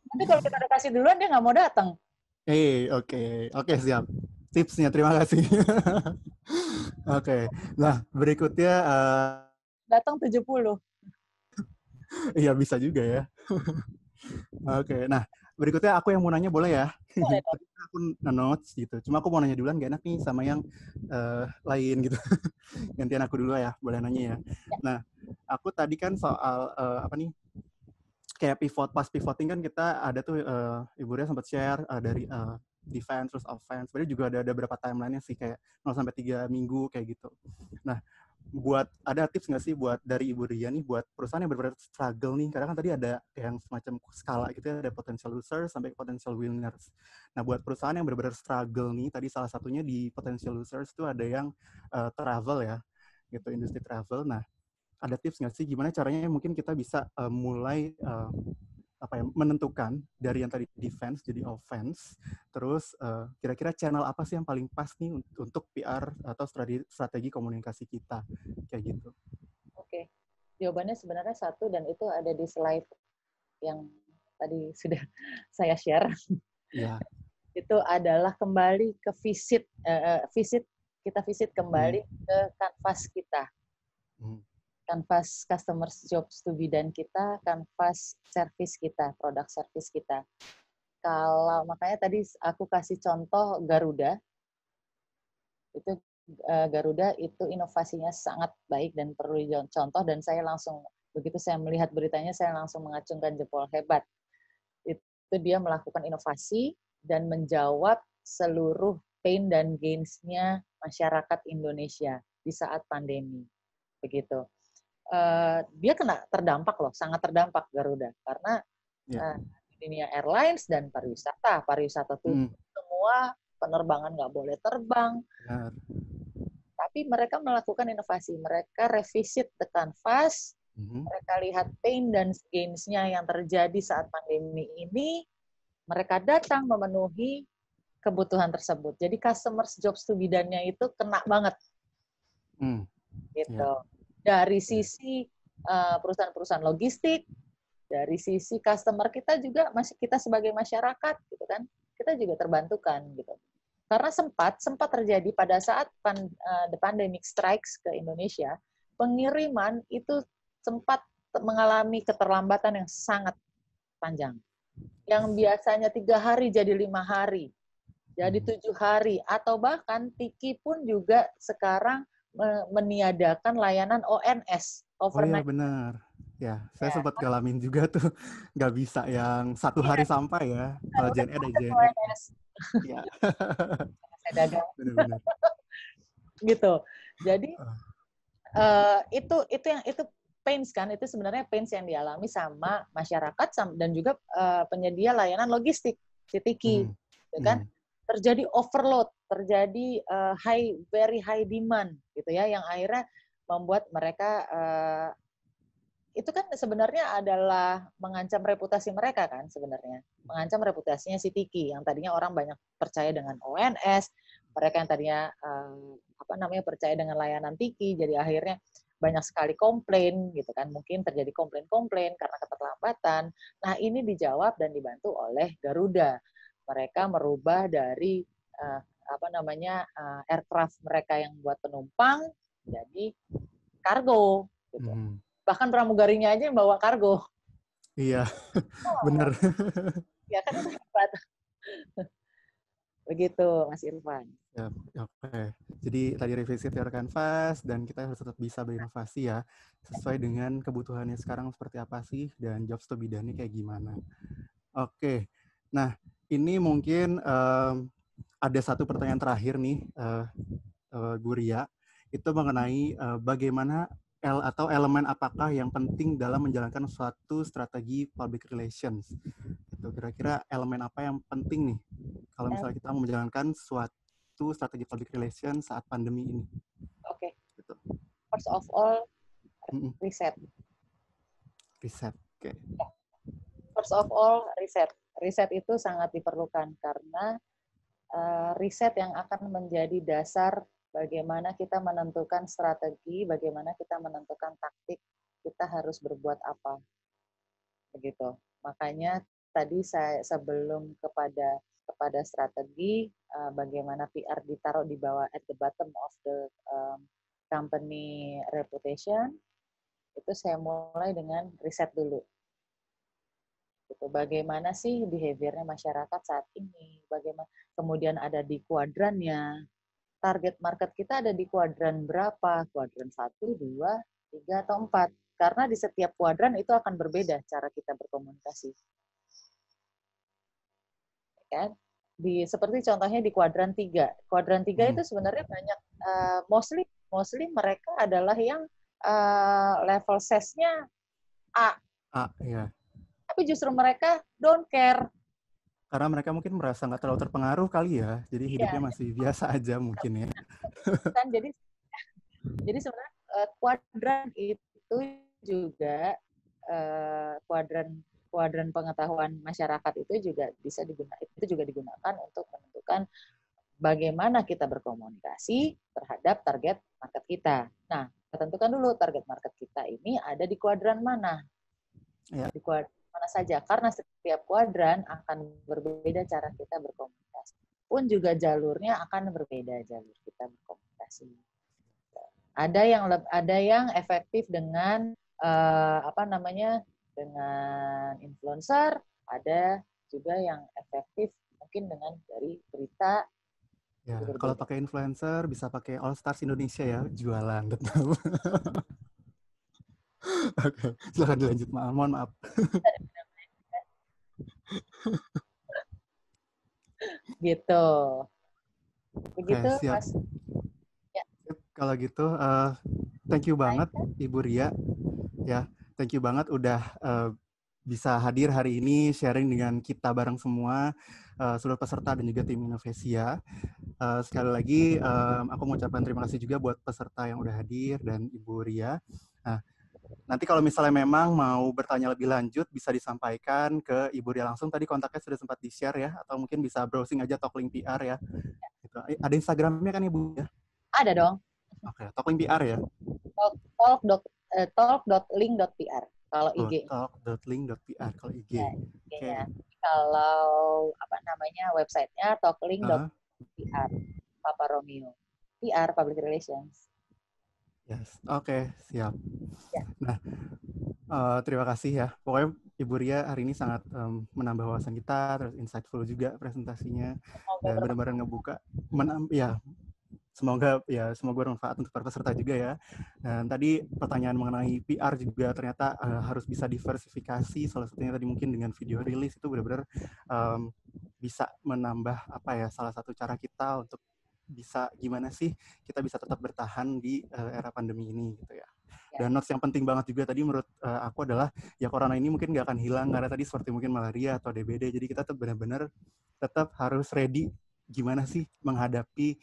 Nanti kalau kita udah kasih duluan dia nggak mau datang. Oke, siap. Tipsnya, terima kasih. Oke. Nah, berikutnya datang 70. Iya, bisa juga ya. Oke, nah berikutnya aku yang mau nanya boleh ya? Aku notes gitu. Cuma aku mau nanya duluan, gak enak nih sama yang lain gitu. Gantian aku dulu ya, boleh nanya ya. Nah, aku tadi kan soal kayak pas pivoting kan kita ada tuh Ibu Ria sempat share dari defense terus offense. Sebenarnya juga ada beberapa timeline-nya sih kayak 0 sampai 3 minggu kayak gitu. Nah, ada tips nggak sih buat dari Ibu Ria nih buat perusahaan yang benar-benar struggle nih, karena kan tadi ada yang semacam skala gitu ya, ada potential losers sampai potential winners. Nah, buat perusahaan yang benar-benar struggle nih, tadi salah satunya di potential losers itu ada yang travel ya, gitu, industri travel. Nah, ada tips nggak sih gimana caranya mungkin kita bisa mulai menentukan dari yang tadi defense jadi offense, terus kira-kira channel apa sih yang paling pas nih untuk PR atau strategi komunikasi kita kayak gitu? Oke, jawabannya sebenarnya satu dan itu ada di slide yang tadi sudah saya share. Iya. Itu adalah kembali ke visit kembali ke kanvas kita. Kanvas customer jobs to be done kita, kanvas service kita, produk service kita. Kalau makanya tadi aku kasih contoh Garuda. Itu Garuda itu inovasinya sangat baik dan perlu dicontoh, dan saya langsung begitu saya melihat beritanya saya langsung mengacungkan jempol, hebat. Itu dia melakukan inovasi dan menjawab seluruh pain dan gains-nya masyarakat Indonesia di saat pandemi. Begitu. Dia terdampak loh, sangat terdampak Garuda karena dunia airlines dan pariwisata tuh semua penerbangan nggak boleh terbang. Tapi mereka melakukan inovasi, mereka revisit the canvas, mereka lihat pain dan gains-nya yang terjadi saat pandemi ini, mereka datang memenuhi kebutuhan tersebut. Jadi customer jobs to be done-nya itu kena banget. Gitu. Dari sisi perusahaan-perusahaan logistik, dari sisi customer kita juga, kita sebagai masyarakat gitu kan, kita juga terbantukan gitu. Karena sempat terjadi pada saat the pandemic strikes ke Indonesia, pengiriman itu sempat mengalami keterlambatan yang sangat diperpanjang. Yang biasanya 3 hari jadi 5 hari, jadi 7 hari, atau bahkan Tiki pun juga sekarang meniadakan layanan ONS, Oh iya overnight. benar. Ya, saya sempat ngalamin juga tuh, nggak bisa yang 1 hari sampai ya. Kalau Udah JNE ada ada JNE. ONS. Iya. Saya dagang. Benar-benar. Gitu. Jadi itu pains kan, itu sebenarnya pains yang dialami sama masyarakat dan juga penyedia layanan logistik si Tiki, gitu kan? Terjadi overload, terjadi very high demand, gitu ya, yang akhirnya membuat mereka itu kan sebenarnya adalah mengancam reputasi mereka kan sebenarnya, mengancam reputasinya si Tiki yang tadinya orang banyak percaya dengan ONS, mereka yang tadinya percaya dengan layanan Tiki, jadi akhirnya banyak sekali komplain gitu kan, mungkin terjadi komplain-komplain karena keterlambatan. Nah ini dijawab dan dibantu oleh Garuda. Mereka merubah dari aircraft mereka yang buat penumpang jadi kargo gitu. Bahkan pramugarinya aja yang bawa kargo. Iya, benar. Ya kan itu hebat. Begitu, Mas Irfan. Ya, oke. Jadi tadi revisi teori kanvas dan kita harus tetap bisa berinovasi ya, sesuai dengan kebutuhannya sekarang seperti apa sih dan jobs to be done-nya kayak gimana. Oke. Nah, ini mungkin ada satu pertanyaan terakhir nih, Bu Ria, itu mengenai bagaimana atau elemen apakah yang penting dalam menjalankan suatu strategi public relations. Itu kira-kira elemen apa yang penting nih kalau misalnya kita mau menjalankan suatu strategi public relations saat pandemi ini? Oke. Gitu. First of all, riset. Riset, oke. First of all, riset. Riset itu sangat diperlukan karena riset yang akan menjadi dasar bagaimana kita menentukan strategi, bagaimana kita menentukan taktik, kita harus berbuat apa. Begitu. Makanya tadi saya sebelum kepada strategi, bagaimana PR ditaruh di bawah at the bottom of the company reputation, itu saya mulai dengan riset dulu. Gitu. Bagaimana sih behaviornya masyarakat saat ini? Bagaimana kemudian ada di kuadrannya. Target market kita ada di kuadran berapa? Kuadran 1, 2, 3, atau 4. Karena di setiap kuadran itu akan berbeda cara kita berkomunikasi. Kan? Seperti contohnya di kuadran 3. Kuadran 3 itu sebenarnya banyak, mostly mereka adalah yang level sales-nya A. A, ya. Tapi justru mereka don't care. Karena mereka mungkin merasa nggak terlalu terpengaruh kali ya, jadi hidupnya masih biasa aja mungkin ya. Kan jadi sebenarnya kuadran itu juga kuadran pengetahuan masyarakat itu juga bisa digunakan untuk menentukan bagaimana kita berkomunikasi terhadap target market kita. Nah, tentukan dulu target market kita ini ada di kuadran mana. Ya. Di kuadran mana saja, karena setiap kuadran akan berbeda cara kita berkomunikasi. Pun juga jalurnya akan berbeda jalur kita berkomunikasi. Ada yang efektif dengan dengan influencer, ada juga yang efektif mungkin dengan dari berita. Ya, kalau pakai influencer bisa pakai All Stars Indonesia ya, jualan betul. Oke, silakan dilanjut. Mohon maaf. Gitu. Begitu, oke, siap. Mas. Ya. Kalau gitu, thank you banget Ibu Ria. Ya, thank you banget udah bisa hadir hari ini sharing dengan kita bareng semua, seluruh peserta dan juga tim Innovesia. Sekali lagi, aku mau ucapkan terima kasih juga buat peserta yang udah hadir dan Ibu Ria. Nah, nanti kalau misalnya memang mau bertanya lebih lanjut, bisa disampaikan ke Ibu Ria langsung. Tadi kontaknya sudah sempat di-share ya, atau mungkin bisa browsing aja Talklink PR ya. Gitu. Ada Instagramnya kan Ibu ya? Ada dong. Oke, Talklink PR ya? talk.link.pr kalau IG. Talk.link.pr kalau IG. Okay. Kalau websitenya talklink.pr, Papa Romeo. PR, Public Relations. Yes, oke, siap. Ya. Nah, terima kasih ya. Pokoknya Ibu Ria hari ini sangat menambah wawasan kita, terus insightful juga presentasinya, dan benar-benar ngebuka, semoga bermanfaat untuk para peserta juga ya. Dan tadi pertanyaan mengenai PR juga ternyata harus bisa diversifikasi. Salah satunya tadi mungkin dengan video rilis itu benar-benar bisa menambah salah satu cara kita untuk bisa gimana sih kita bisa tetap bertahan di era pandemi ini gitu ya. Dan notes yang penting banget juga tadi menurut aku adalah ya corona ini mungkin nggak akan hilang karena tadi seperti mungkin malaria atau DBD. Jadi kita tetap benar-benar tetap harus ready gimana sih menghadapi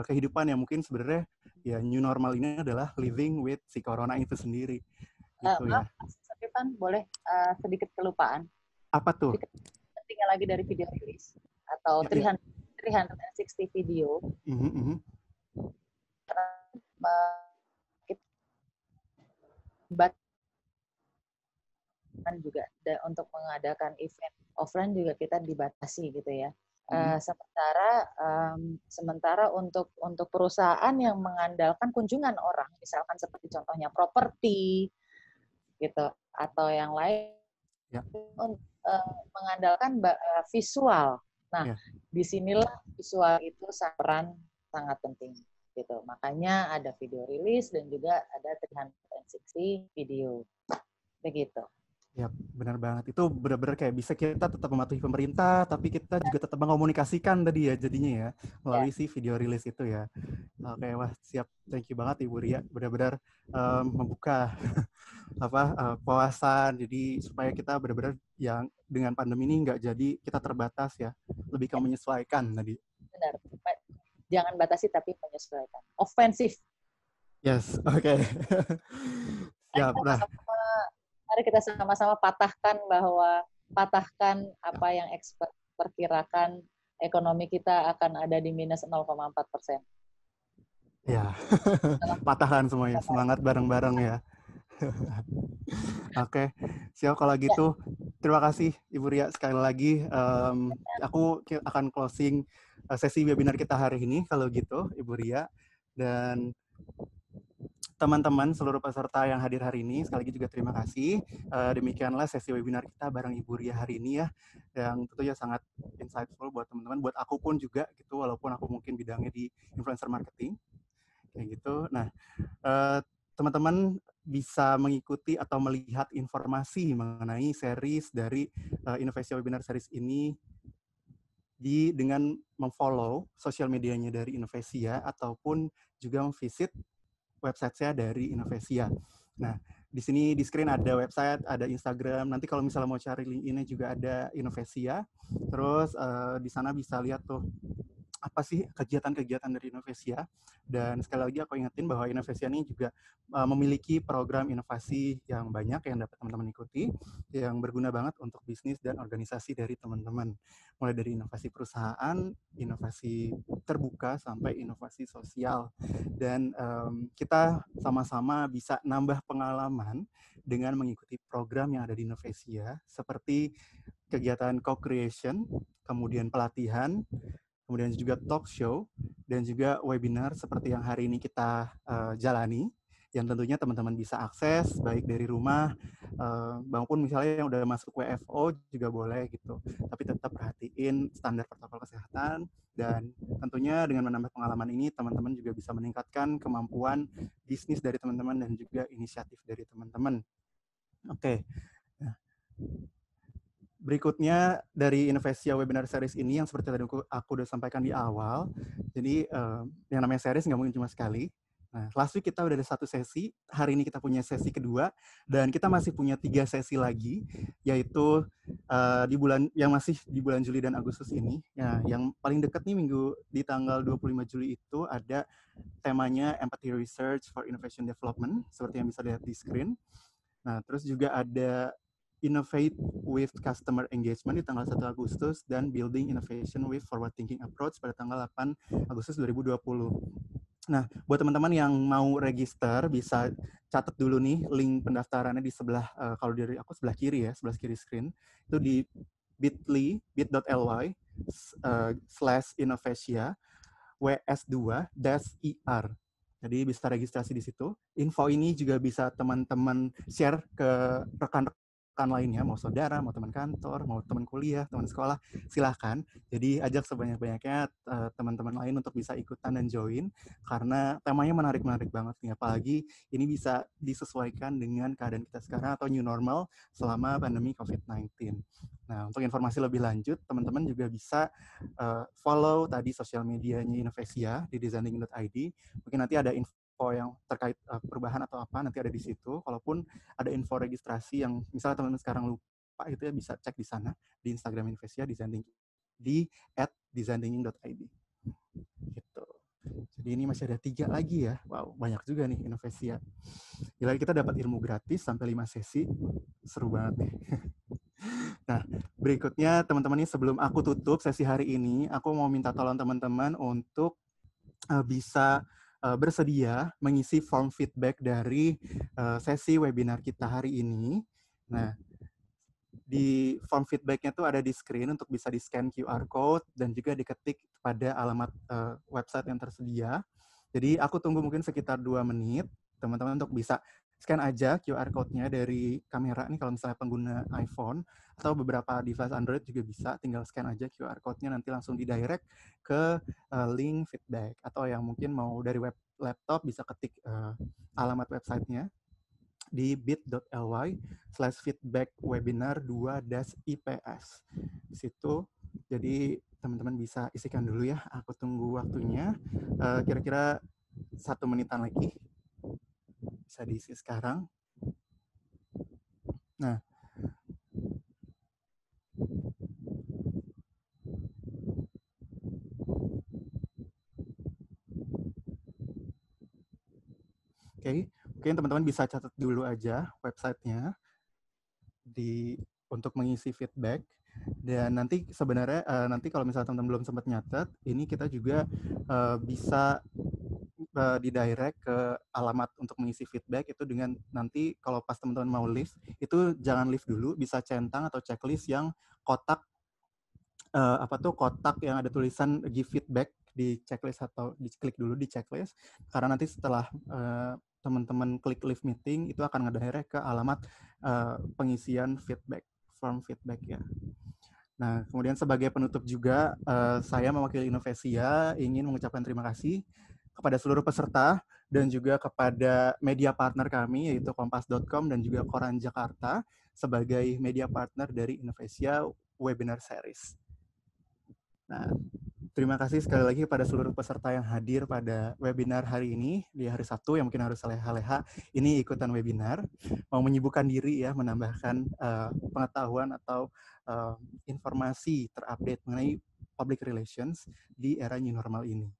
kehidupan yang mungkin sebenarnya ya new normal ini adalah living with si corona itu sendiri. Gitu ya. Maaf, tapi Pan boleh sedikit kelupaan. Apa tuh? Tinggal lagi dari video rilis atau 360 video. Juga untuk mengadakan event offline juga kita dibatasi gitu ya. Sementara untuk perusahaan yang mengandalkan kunjungan orang, misalkan seperti contohnya properti gitu atau yang lain, mengandalkan visual. Nah, disinilah visual itu peran sangat penting gitu. Makanya ada video rilis dan juga ada 360 video begitu. Ya, benar banget. Itu benar-benar kayak bisa kita tetap mematuhi pemerintah, tapi kita juga tetap mengkomunikasikan tadi ya jadinya ya, melalui si video rilis itu ya. Oke, wah siap. Thank you banget Ibu Ria. Benar-benar membuka wawasan, jadi supaya kita benar-benar yang dengan pandemi ini nggak jadi kita terbatas ya, lebih ke menyesuaikan tadi. Benar. Jangan batasi tapi menyesuaikan. Ofensif. Yes, oke. Siap. Nah, mari kita sama-sama patahkan apa yang expert perkirakan ekonomi kita akan ada di minus 0,4%. Ya, patahkan semuanya, semangat bareng-bareng ya. Oke, siap kalau gitu. Terima kasih Ibu Ria sekali lagi. Aku akan closing sesi webinar kita hari ini kalau gitu, Ibu Ria. Dan teman-teman seluruh peserta yang hadir hari ini, sekali lagi juga terima kasih. Demikianlah sesi webinar kita bareng Ibu Ria hari ini ya, yang tentunya sangat insightful buat teman-teman, buat aku pun juga gitu, walaupun aku mungkin bidangnya di influencer marketing, kayak gitu. Nah, teman-teman bisa mengikuti atau melihat informasi mengenai series dari Innovasia Webinar Series ini dengan memfollow sosial medianya dari Innovasia ataupun juga memvisit website-nya dari Innovasia. Nah, di sini di screen ada website, ada Instagram. Nanti kalau misalnya mau cari link ini juga ada Innovasia. Terus di sana bisa lihat tuh apa sih kegiatan-kegiatan dari Innovasia. Dan sekali lagi aku ingetin bahwa Innovasia ini juga memiliki program inovasi yang banyak yang dapat teman-teman ikuti, yang berguna banget untuk bisnis dan organisasi dari teman-teman. Mulai dari inovasi perusahaan, inovasi terbuka, sampai inovasi sosial. Dan kita sama-sama bisa nambah pengalaman dengan mengikuti program yang ada di Innovasia, seperti kegiatan co-creation, kemudian pelatihan, kemudian juga talk show, dan juga webinar seperti yang hari ini kita jalani, yang tentunya teman-teman bisa akses baik dari rumah maupun misalnya yang udah masuk WFO juga boleh gitu. Tapi tetap perhatiin standar protokol kesehatan, dan tentunya dengan menambah pengalaman ini teman-teman juga bisa meningkatkan kemampuan bisnis dari teman-teman dan juga inisiatif dari teman-teman. Oke. Nah, berikutnya dari Innovasia Webinar Series ini yang seperti tadi aku udah sampaikan di awal, jadi yang namanya series nggak mungkin cuma sekali. Nah, last week kita udah ada 1 sesi, hari ini kita punya sesi kedua, dan kita masih punya 3 sesi lagi, yaitu masih di bulan Juli dan Agustus ini. Ya, yang paling dekat nih minggu di tanggal 25 Juli itu ada temanya Empathy Research for Innovation Development, seperti yang bisa lihat di screen. Nah, terus juga ada Innovate with Customer Engagement di tanggal 1 Agustus dan Building Innovation with Forward Thinking Approach pada tanggal 8 Agustus 2020. Nah, buat teman-teman yang mau register bisa catat dulu nih link pendaftarannya di sebelah, kalau dari aku sebelah kiri ya, sebelah kiri screen, itu di bit.ly/innovasia WS2-IR. Jadi bisa registrasi di situ. Info ini juga bisa teman-teman share ke rekan-rekan lainnya, mau saudara, mau teman kantor, mau teman kuliah, teman sekolah, silahkan. Jadi ajak sebanyak-banyaknya teman-teman lain untuk bisa ikutan dan join, karena temanya menarik-menarik banget nih. Apalagi ini bisa disesuaikan dengan keadaan kita sekarang atau new normal selama pandemi COVID-19. Nah, untuk informasi lebih lanjut, teman-teman juga bisa follow tadi sosial medianya Innovesia di designing.id. Mungkin nanti ada info yang terkait perubahan atau apa, nanti ada di situ. Kalaupun ada info registrasi yang misalnya teman-teman sekarang lupa, itu ya bisa cek di sana, di Instagram Innovesia, di @designing.id. Gitu. Jadi ini masih ada 3 lagi ya. Wow, banyak juga nih Innovesia. Gila, kita dapat ilmu gratis sampai 5 sesi. Seru banget nih. Nah, berikutnya teman-teman ini sebelum aku tutup sesi hari ini, aku mau minta tolong teman-teman untuk bisa bersedia mengisi form feedback dari sesi webinar kita hari ini. Nah, di form feedback-nya tuh ada di screen untuk bisa di-scan QR code dan juga diketik pada alamat website yang tersedia. Jadi aku tunggu mungkin sekitar 2 menit, teman-teman untuk bisa scan aja QR code-nya dari kamera nih kalau misalnya pengguna iPhone atau beberapa device Android juga bisa, tinggal scan aja QR code-nya, nanti langsung di-direct ke link feedback, atau yang mungkin mau dari web laptop bisa ketik alamat website-nya di bit.ly/feedbackwebinar2-IPS. Di situ, jadi teman-teman bisa isikan dulu ya. Aku tunggu waktunya. Kira-kira 1 menitan lagi. Bisa diisi sekarang. Nah, oke, mungkin teman-teman bisa catat dulu aja websitenya untuk mengisi feedback. Dan nanti sebenarnya nanti kalau misalnya teman-teman belum sempat nyatet, ini kita juga bisa di direct ke alamat untuk mengisi feedback itu dengan nanti kalau pas teman-teman mau leave, itu jangan leave dulu, bisa centang atau checklist yang kotak kotak yang ada tulisan give feedback di checklist, atau diklik dulu di checklist, karena nanti setelah teman-teman klik leave meeting itu akan ngedirect ke alamat pengisian feedback, form feedback ya. Nah, kemudian sebagai penutup juga saya mewakili Innovesia ingin mengucapkan terima kasih kepada seluruh peserta dan juga kepada media partner kami yaitu kompas.com dan juga Koran Jakarta sebagai media partner dari Innovesia Webinar Series. Nah, terima kasih sekali lagi kepada seluruh peserta yang hadir pada webinar hari ini di hari Sabtu yang mungkin harus leha-leha ini ikutan webinar, mau menyibukkan diri ya, menambahkan pengetahuan atau informasi terupdate mengenai public relations di era new normal ini.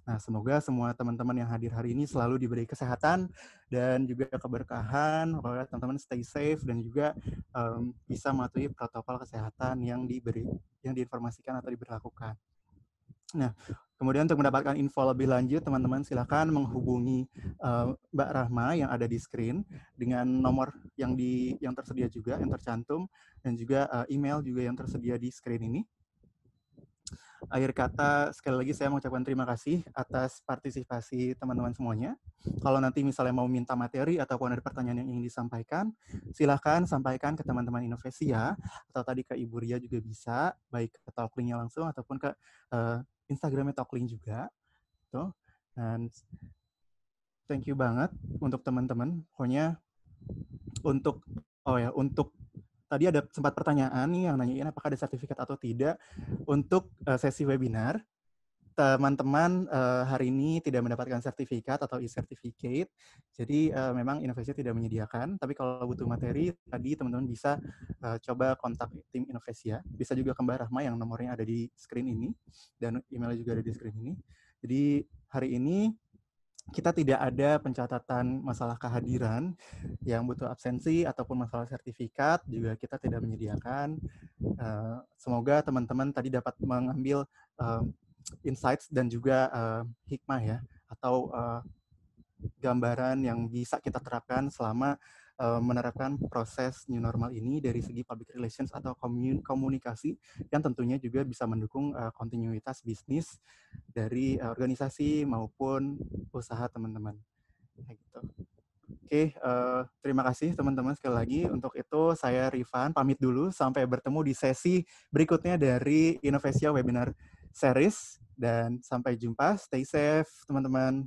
Nah, semoga semua teman-teman yang hadir hari ini selalu diberi kesehatan dan juga keberkahan, semoga teman-teman stay safe dan juga bisa mematuhi protokol kesehatan yang diinformasikan atau diberlakukan. Nah, kemudian untuk mendapatkan info lebih lanjut, teman-teman silakan menghubungi Mbak Rahma yang ada di screen dengan nomor yang tersedia juga, yang tercantum, dan juga email juga yang tersedia di screen ini. Akhir kata, sekali lagi saya mengucapkan terima kasih atas partisipasi teman-teman semuanya. Kalau nanti misalnya mau minta materi ataupun ada pertanyaan yang ingin disampaikan, silahkan sampaikan ke teman-teman Innovesia, atau tadi ke Ibu Ria juga bisa, baik ke Talklink-nya langsung ataupun ke Instagramnya Talklink juga. Tuh. Dan thank you banget untuk teman-teman. Pokoknya untuk tadi ada sempat pertanyaan nih yang nanyain apakah ada sertifikat atau tidak untuk sesi webinar. Teman-teman hari ini tidak mendapatkan sertifikat atau e-certificate, jadi memang Innovesia tidak menyediakan. Tapi kalau butuh materi, tadi teman-teman bisa coba kontak tim Innovesia. Bisa juga ke Mbak Rahma yang nomornya ada di screen ini, dan emailnya juga ada di screen ini. Jadi hari ini kita tidak ada pencatatan masalah kehadiran yang butuh absensi ataupun masalah sertifikat, juga kita tidak menyediakan. Semoga teman-teman tadi dapat mengambil insights dan juga hikmah ya, atau gambaran yang bisa kita terapkan selama menerapkan proses new normal ini dari segi public relations atau komunikasi yang tentunya juga bisa mendukung kontinuitas bisnis dari organisasi maupun usaha teman-teman. Gitu. Oke, terima kasih teman-teman sekali lagi. Untuk itu saya Rifan pamit dulu, sampai bertemu di sesi berikutnya dari Innovasia Webinar Series, dan sampai jumpa. Stay safe teman-teman.